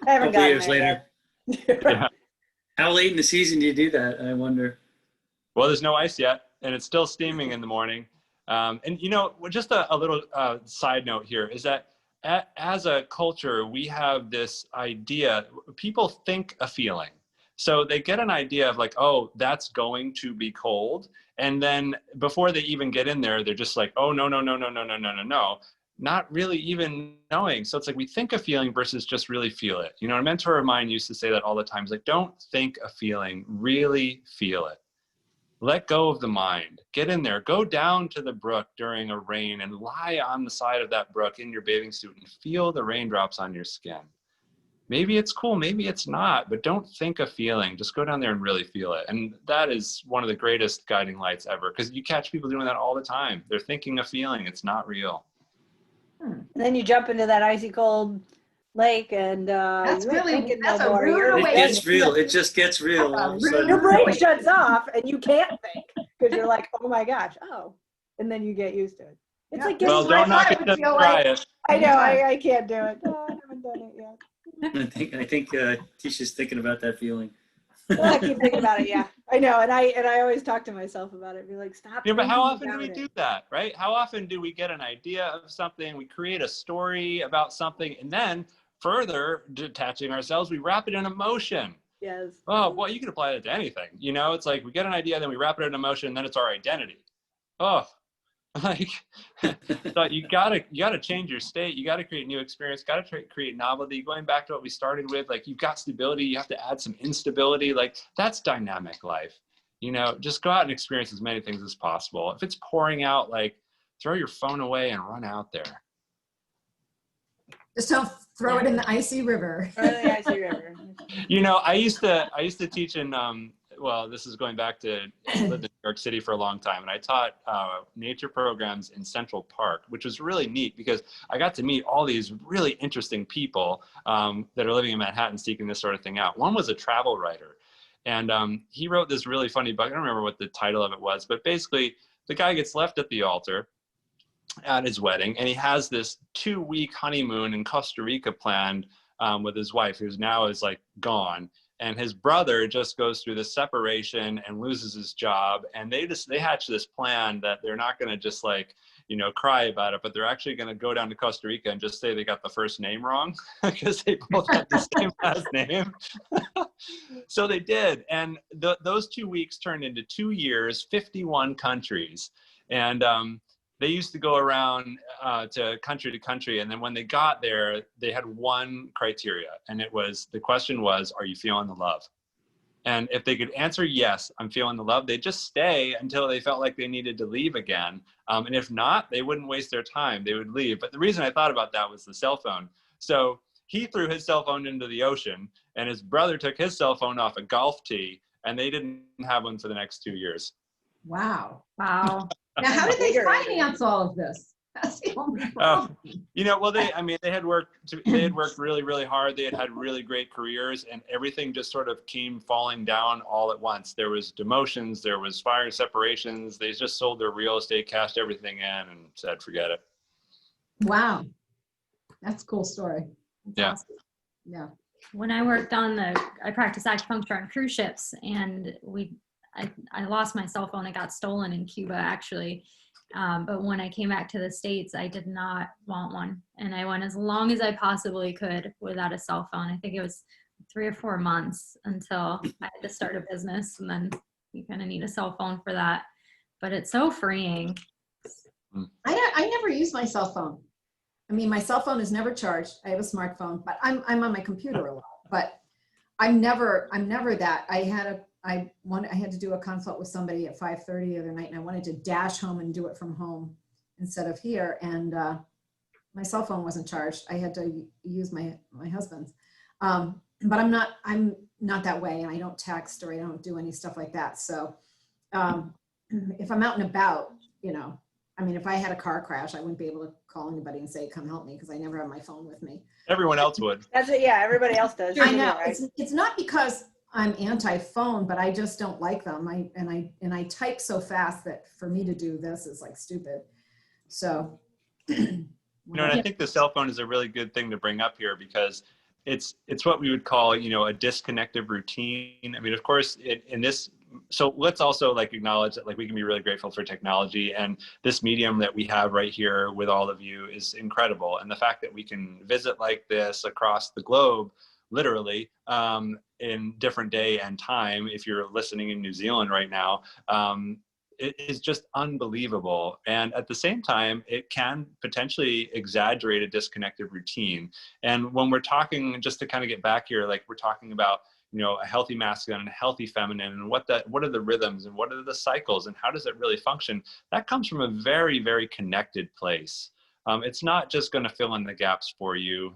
Speaker 3: I haven't
Speaker 4: Couple
Speaker 3: gotten
Speaker 4: years
Speaker 3: there
Speaker 4: later.
Speaker 3: yet.
Speaker 5: Yeah.
Speaker 4: How late in the season do you do that? I wonder.
Speaker 5: Well, there's no ice yet, and it's still steaming in the morning. And, you know, just a little side note here is that as a culture, we have this idea, people think a feeling. So they get an idea of like, oh, that's going to be cold. And then before they even get in there, they're just like, oh, no. not really even knowing. So it's like we think a feeling versus just really feel it. You know, a mentor of mine used to say that all the time. He's like, don't think a feeling, really feel it. Let go of the mind. Get in there. Go down to the brook during a rain and lie on the side of that brook in your bathing suit and feel the raindrops on your skin. Maybe it's cool, maybe it's not, but don't think a feeling. Just go down there and really feel it. And that is one of the greatest guiding lights ever, because you catch people doing that all the time. They're thinking a feeling, it's not real.
Speaker 3: And then you jump into that icy cold lake and
Speaker 1: That's
Speaker 3: you ain't
Speaker 1: really,
Speaker 3: thinking
Speaker 1: that's
Speaker 3: no
Speaker 1: a
Speaker 3: more.
Speaker 1: rude
Speaker 3: You're-
Speaker 4: It
Speaker 1: awakening.
Speaker 4: gets real. It just gets real. All of a sudden.
Speaker 3: Your brain shuts off and you can't think because you're like, oh my gosh, oh. And then you get used to it. It's
Speaker 1: Yeah.
Speaker 3: like getting
Speaker 5: Well, don't knock
Speaker 1: I
Speaker 5: it
Speaker 1: would
Speaker 5: till you
Speaker 1: feel
Speaker 5: try
Speaker 1: like-
Speaker 5: it.
Speaker 3: I know,
Speaker 1: Yeah.
Speaker 3: I can't do it. No, I haven't done it yet.
Speaker 4: I think Tisha's thinking about that feeling.
Speaker 3: Well, I keep thinking about it, yeah. I know, and I always talk to myself about it. Be like, stop.
Speaker 5: Yeah, but how
Speaker 3: thinking
Speaker 5: often do we
Speaker 3: about
Speaker 5: do
Speaker 3: it.
Speaker 5: that, right? How often do we get an idea of something, we create a story about something, and then further detaching ourselves, we wrap it in emotion.
Speaker 3: Yes.
Speaker 5: Oh, boy, you can apply that to anything. You know, it's like we get an idea, then we wrap it in emotion, and then it's our identity. Oh, like, so you gotta change your state. You gotta create new experience. Gotta create novelty. Going back to what we started with, like you've got stability. You have to add some instability. Like that's dynamic life. You know, just go out and experience as many things as possible. If it's pouring out, like throw your phone away and run out there.
Speaker 1: Just don't throw it in the icy river.
Speaker 3: Or the icy river.
Speaker 5: You know, I used to teach in well, this is going back to, I lived in New York City for a long time, and I taught nature programs in Central Park, which was really neat because I got to meet all these really interesting people that are living in Manhattan seeking this sort of thing out. One was a travel writer, and he wrote this really funny book. I don't remember what the title of it was, but basically the guy gets left at the altar at his wedding, and he has this 2-week honeymoon in Costa Rica planned with his wife, who's now is like gone. And his brother just goes through this separation and loses his job. And they hatch this plan that they're not going to just like, you know, cry about it, but they're actually going to go down to Costa Rica and just say they got the first name wrong because they both have the same last name. So they did. And those 2 weeks turned into 2 years, 51 countries. And they used to go around to country, and then when they got there, they had one criteria, and the question was, are you feeling the love? And if they could answer yes, I'm feeling the love, they'd just stay until they felt like they needed to leave again. And if not, they wouldn't waste their time, they would leave. But the reason I thought about that was the cell phone. So he threw his cell phone into the ocean, and his brother took his cell phone off a golf tee, and they didn't have one for the next 2 years.
Speaker 1: Wow.
Speaker 2: Wow.
Speaker 1: Now, how did they
Speaker 3: Bigger.
Speaker 1: finance all of this? That's the only problem.
Speaker 5: You know, well, they had worked really, really hard. They had really great careers, and everything just sort of came falling down all at once. There was demotions, there was fire and separations. They just sold their real estate, cashed everything in, and said, forget it.
Speaker 1: Wow. That's a cool story. That's
Speaker 5: Yeah.
Speaker 1: awesome. Yeah.
Speaker 2: When I worked I practiced acupuncture on cruise ships, and I lost my cell phone. It got stolen in Cuba, actually. But when I came back to the States, I did not want one. And I went as long as I possibly could without a cell phone. I think it was 3 or 4 months until I had to start a business. And then you kind of need a cell phone for that. But it's so freeing.
Speaker 1: I never use my cell phone. I mean, my cell phone is never charged. I have a smartphone, but I'm on my computer a lot. But I'm never that. I had to do a consult with somebody at 5:30 the other night, and I wanted to dash home and do it from home instead of here. And my cell phone wasn't charged. I had to use my husband's. But I'm not that way, and I don't text or I don't do any stuff like that. So if I'm out and about, you know, I mean, if I had a car crash, I wouldn't be able to call anybody and say, come help me, because I never have my phone with me.
Speaker 5: Everyone else would.
Speaker 3: That's it. Yeah, everybody else does.
Speaker 1: I know.
Speaker 3: Right?
Speaker 1: It's not because I'm anti-phone, but I just don't like them. I type so fast that for me to do this is like stupid. So,
Speaker 5: You know, and I think the cell phone is a really good thing to bring up here because it's what we would call, you know, a disconnected routine. I mean, of course, so let's also like acknowledge that like we can be really grateful for technology, and this medium that we have right here with all of you is incredible. And the fact that we can visit like this across the globe, literally, in different day and time, if you're listening in New Zealand right now, it is just unbelievable. And at the same time, it can potentially exaggerate a disconnected routine. And when we're talking, just to kind of get back here, like we're talking about, you know, a healthy masculine and a healthy feminine, and what are the rhythms and what are the cycles and how does it really function? That comes from a very, very connected place. It's not just going to fill in the gaps for you.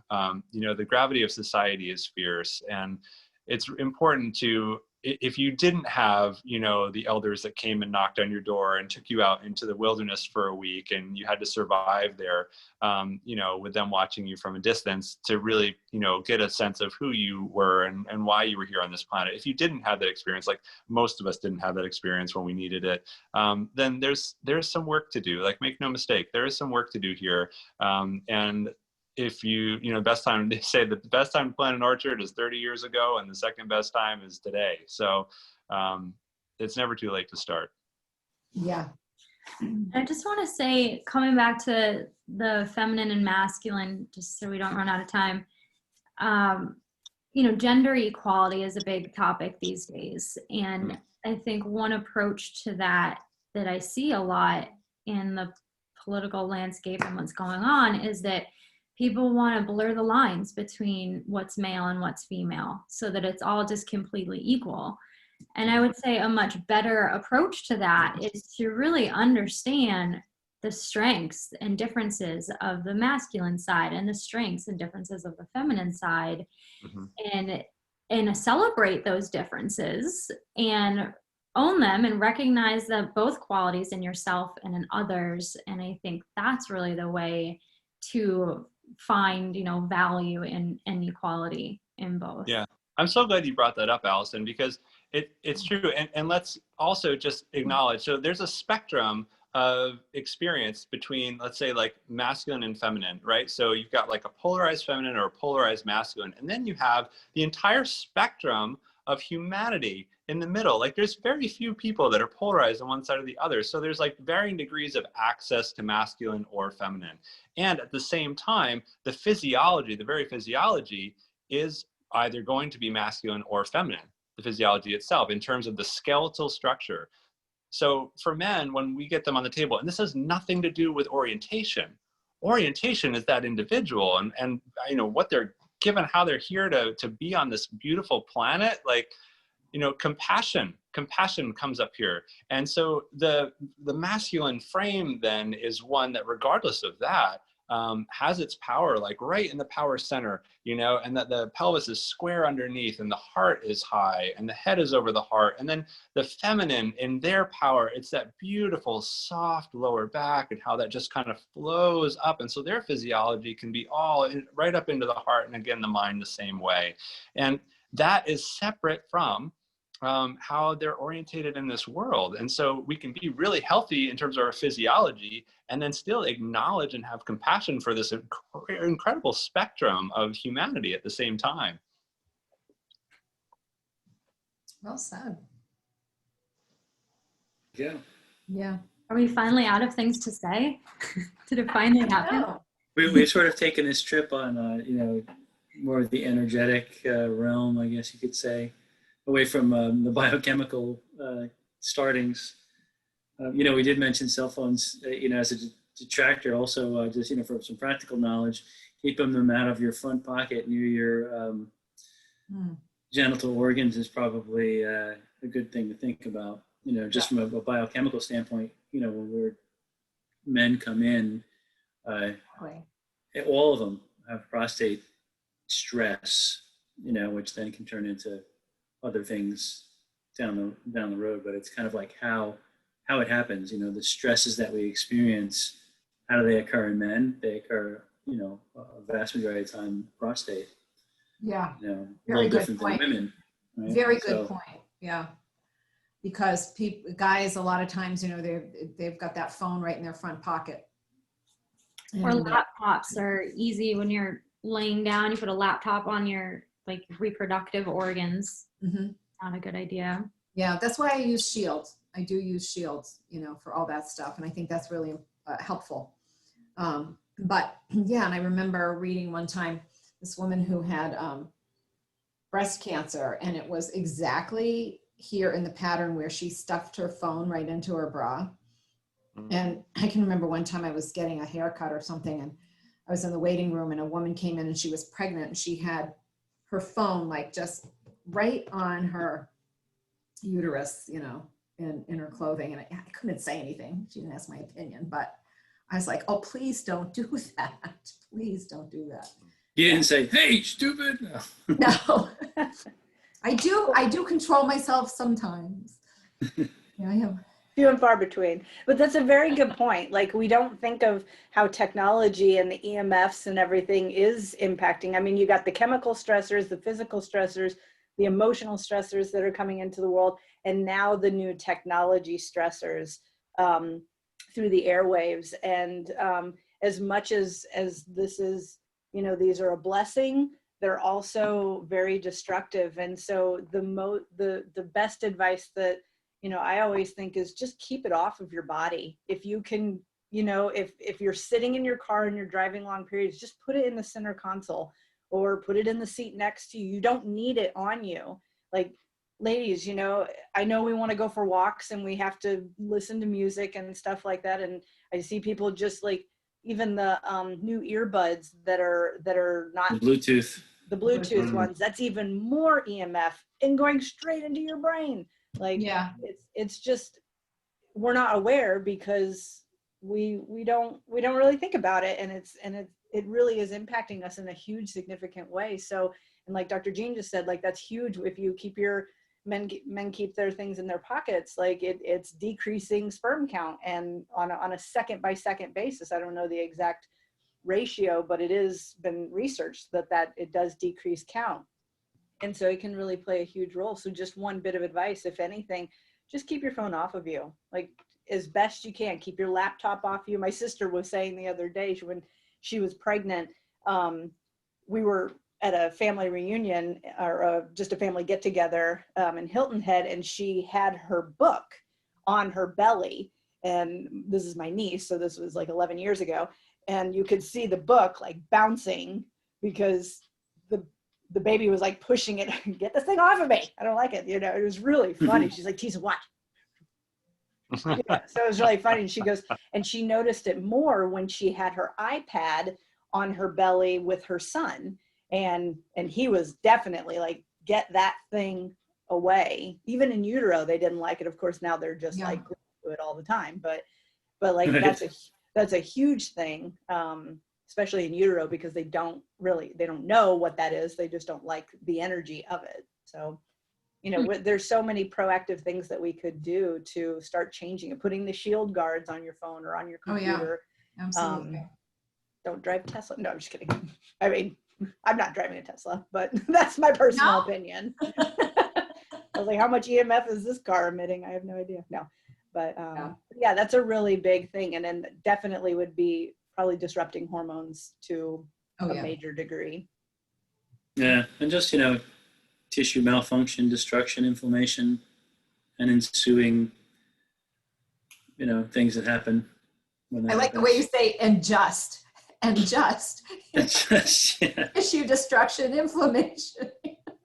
Speaker 5: You know, the gravity of society is fierce, and it's important to, if you didn't have, you know, the elders that came and knocked on your door and took you out into the wilderness for a week and you had to survive there, you know, with them watching you from a distance to really, you know, get a sense of who you were and why you were here on this planet. If you didn't have that experience, like most of us didn't have that experience when we needed it, then there's some work to do. Like, make no mistake, there is some work to do here. And if you know, they say that the best time to plant an orchard is 30 years ago and the second best time is today. So it's never too late to start.
Speaker 1: Yeah.
Speaker 2: I just want to say, coming back to the feminine and masculine, just so we don't run out of time, you know, gender equality is a big topic these days. And I think one approach to that I see a lot in the political landscape and what's going on is that people want to blur the lines between what's male and what's female so that it's all just completely equal. And I would say a much better approach to that is to really understand the strengths and differences of the masculine side and the strengths and differences of the feminine side, and celebrate those differences and own them and recognize that both qualities in yourself and in others. And I think that's really the way to find, you know, value and equality in both.
Speaker 5: Yeah, I'm so glad you brought that up, Allison, because it's true. And let's also just acknowledge, so there's a spectrum of experience between, let's say, like masculine and feminine, right? So you've got like a polarized feminine or a polarized masculine, and then you have the entire spectrum of humanity in the middle. Like, there's very few people that are polarized on one side or the other. So there's like varying degrees of access to masculine or feminine. And at the same time, the physiology, the very physiology, is either going to be masculine or feminine, the physiology itself, in terms of the skeletal structure. So for men, when we get them on the table, and this has nothing to do with orientation. Orientation is that individual and you know, what they're given, how they're here to be on this beautiful planet. Like, you know, compassion comes up here. And so the masculine frame then is one that, regardless of that, has its power, like right in the power center, you know, and that the pelvis is square underneath and the heart is high and the head is over the heart. And then the feminine, in their power, it's that beautiful soft lower back and how that just kind of flows up. And so their physiology can be all right up into the heart, and again, the mind the same way. And that is separate from how they're orientated in this world. And so we can be really healthy in terms of our physiology and then still acknowledge and have compassion for this incredible spectrum of humanity at the same time.
Speaker 1: Well said.
Speaker 4: Yeah.
Speaker 1: Yeah.
Speaker 2: Are we finally out of things to say? Did it finally happen?
Speaker 1: No.
Speaker 4: We've sort of taken this trip on, you know, more of the energetic realm, I guess you could say, away from the biochemical startings. You know, we did mention cell phones, you know, as a detractor. Also, just, you know, for some practical knowledge, keep them out of your front pocket near your genital organs is probably a good thing to think about. You know, just from a biochemical standpoint, you know, when men come in, all of them have prostate stress, you know, which then can turn into other things down the road. But it's kind of like how it happens, you know, the stresses that we experience, how do they occur in men? They occur, you know, a vast majority of the time, prostate.
Speaker 1: Yeah.
Speaker 4: You know,
Speaker 1: Very good
Speaker 4: different
Speaker 1: point.
Speaker 4: than women. Right?
Speaker 1: Very good point. Yeah. Because guys, a lot of times, you know, they've got that phone right in their front pocket.
Speaker 2: Or
Speaker 1: And,
Speaker 2: laptops are easy when you're laying down. You put a laptop on your like reproductive organs. Not a good idea.
Speaker 1: yeah, that's why I use shields. I do use shields, you know, for all that stuff. And I think that's really helpful. But yeah, and I remember reading one time this woman who had breast cancer, and it was exactly here in the pattern where she stuffed her phone right into her bra. And I can remember one time I was getting a haircut or something, and I was in the waiting room, and a woman came in and she was pregnant, and she had her phone like just right on her uterus, you know, in her clothing. And I couldn't say anything. She didn't ask my opinion, but I was like, oh, please don't do that. Please don't do that.
Speaker 4: You didn't say, hey, stupid.
Speaker 1: No. I do control myself sometimes. Yeah, I have.
Speaker 3: Few and far between. But that's a very good point. Like, we don't think of how technology and the EMFs and everything is impacting. I mean, you got the chemical stressors, the physical stressors, the emotional stressors that are coming into the world, and now the new technology stressors through the airwaves. And as much as this is, you know, these are a blessing, they're also very destructive. And so the best advice that, you know, I always think is just keep it off of your body. If you can, you know, if you're sitting in your car and you're driving long periods, just put it in the center console or put it in the seat next to you. You don't need it on you. Like, ladies, you know, I know we want to go for walks and we have to listen to music and stuff like that. And I see people just like, even the new earbuds that are not
Speaker 4: The Bluetooth
Speaker 3: ones, that's even more EMF and going straight into your brain. Like,
Speaker 1: Yeah.
Speaker 3: it's just, we're not aware because we don't really think about it, and it really is impacting us in a huge significant way. So, and like Dr. Jean just said, like, that's huge. If you keep your men keep their things in their pockets, like it's decreasing sperm count, and on a second by second basis. I don't know the exact ratio, but it has been researched that it does decrease count. And so it can really play a huge role. So just one bit of advice, if anything, just keep your phone off of you, like as best you can. Keep your laptop off you. My sister was saying the other day, when she was pregnant, we were at a family reunion or just a family get together in Hilton Head, and she had her book on her belly. And this is my niece, so this was like 11 years ago. And you could see the book like bouncing because the baby was like pushing it, get this thing off of me. I don't like it. You know, it was really funny. She's like, Tisa, what? Yeah, so it was really funny. And she goes, and she noticed it more when she had her iPad on her belly with her son. And he was definitely like, get that thing away. Even in utero, they didn't like it. Of course, now they're just like do it all the time. But like, that's a huge thing. Especially in utero, because they don't know what that is. They just don't like the energy of it. So, you know, there's so many proactive things that we could do to start changing it, putting the shield guards on your phone or on your computer.
Speaker 1: Oh, yeah. Absolutely.
Speaker 3: Don't drive Tesla. No, I'm just kidding. I mean, I'm not driving a Tesla, but that's my personal opinion. I was like, how much EMF is this car emitting? I have no idea. No, but yeah, that's a really big thing. And then definitely would be probably disrupting hormones to a major degree.
Speaker 4: Yeah, and just, you know, tissue malfunction, destruction, inflammation, and ensuing, you know, things that happen.
Speaker 1: I like the way you say and just. Tissue destruction, inflammation.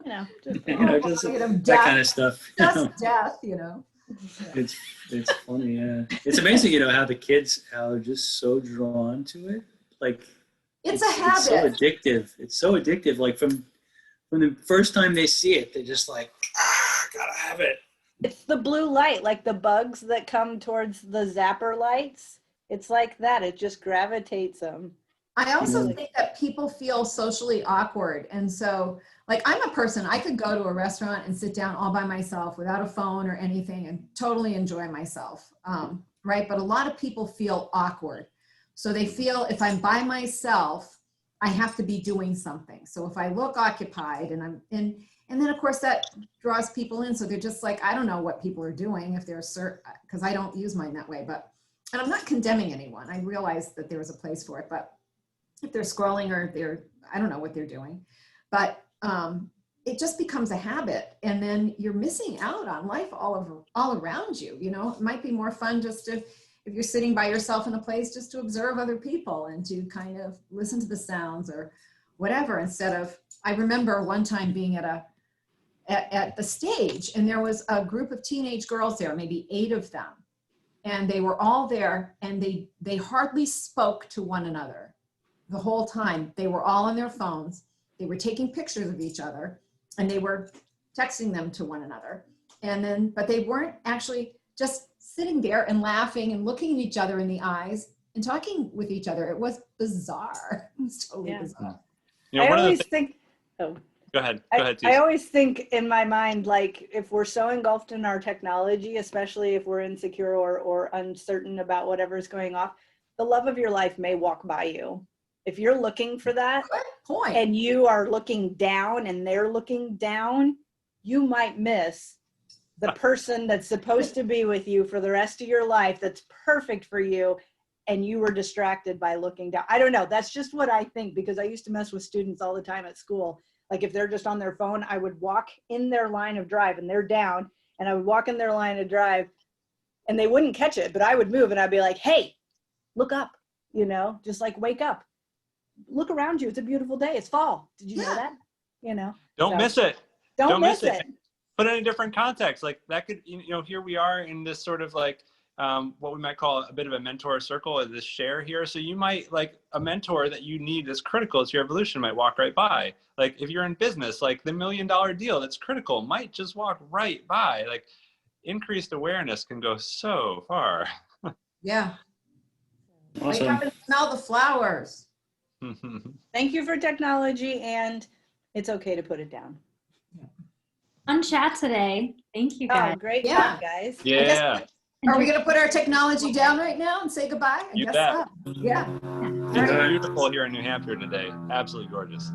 Speaker 3: You know, just,
Speaker 4: that kind of stuff.
Speaker 1: Just death, you know.
Speaker 4: Yeah. It's funny, yeah. It's amazing, you know, how the kids are just so drawn to it. Like,
Speaker 1: it's a habit.
Speaker 4: It's so addictive. It's so addictive. Like from the first time they see it, they're just like, gotta have it.
Speaker 3: It's the blue light, like the bugs that come towards the zapper lights. It's like that. It just gravitates them.
Speaker 1: I also think that people feel socially awkward. And so, like, I'm a person, I could go to a restaurant and sit down all by myself without a phone or anything and totally enjoy myself, right? But a lot of people feel awkward. So they feel if I'm by myself, I have to be doing something. So if I look occupied and then of course that draws people in. So they're just like, I don't know what people are doing if they're because I don't use mine that way, and I'm not condemning anyone. I realize that there was a place for it, but if they're scrolling or I don't know what they're doing, but it just becomes a habit, and then you're missing out on life all around you. You know, it might be more fun just to, if you're sitting by yourself in a place, just to observe other people and to kind of listen to the sounds or whatever, instead of, I remember one time being at at the stage, and there was a group of teenage girls there, maybe 8 of them. And they were all there, and they hardly spoke to one another the whole time. They were all on their phones. They were taking pictures of each other, and they were texting them to one another. And then, but they weren't actually just sitting there and laughing and looking at each other in the eyes and talking with each other. It was bizarre. It was totally bizarre.
Speaker 5: You know,
Speaker 3: I
Speaker 5: one of the
Speaker 3: always
Speaker 5: thi-
Speaker 3: think, oh,
Speaker 5: Go ahead.
Speaker 3: I
Speaker 5: Tisa.
Speaker 3: always think in my mind, like if we're so engulfed in our technology, especially if we're insecure or uncertain about whatever's going off, the love of your life may walk by you. If you're looking for that
Speaker 1: Good point.
Speaker 3: and you are looking down and they're looking down, you might miss the person that's supposed to be with you for the rest of your life, that's perfect for you, and you were distracted by looking down. I don't know. That's just what I think, because I used to mess with students all the time at school. Like if they're just on their phone, I would walk in their line of drive and they're down, and I would walk in their line of drive and they wouldn't catch it, but I would move and I'd be like, hey, look up, you know, just like wake up. Look around you. It's a beautiful day. It's fall. Did you know that? You know,
Speaker 5: Don't
Speaker 3: so,
Speaker 5: miss it.
Speaker 3: Don't miss it.
Speaker 5: Put it in a different context. Like that could, you know, here we are in this sort of like what we might call a bit of a mentor circle, or this share here. So you might, like, a mentor that you need that's critical to your evolution might walk right by. Like if you're in business, like the $1 million deal that's critical might just walk right by. Like increased awareness can go so far.
Speaker 1: Yeah. Wake
Speaker 4: Awesome.
Speaker 1: up and smell the flowers.
Speaker 3: Thank you for technology, and it's okay to put it down.
Speaker 2: Fun chat today. Thank you, guys.
Speaker 3: Oh, great
Speaker 1: Yeah.
Speaker 3: job, guys.
Speaker 5: Yeah.
Speaker 1: Are we going to put our technology down right now and say goodbye? I
Speaker 5: You
Speaker 1: guess
Speaker 5: bet.
Speaker 1: so. Yeah.
Speaker 5: It's beautiful here in New Hampshire today. Absolutely gorgeous.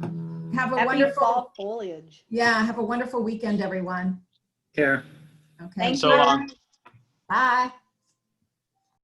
Speaker 1: Have a
Speaker 3: Happy
Speaker 1: wonderful,
Speaker 3: fall foliage.
Speaker 1: yeah, have a wonderful weekend, everyone.
Speaker 4: Care.
Speaker 1: Okay.
Speaker 3: Thank
Speaker 5: So
Speaker 3: you.
Speaker 5: long.
Speaker 1: Bye.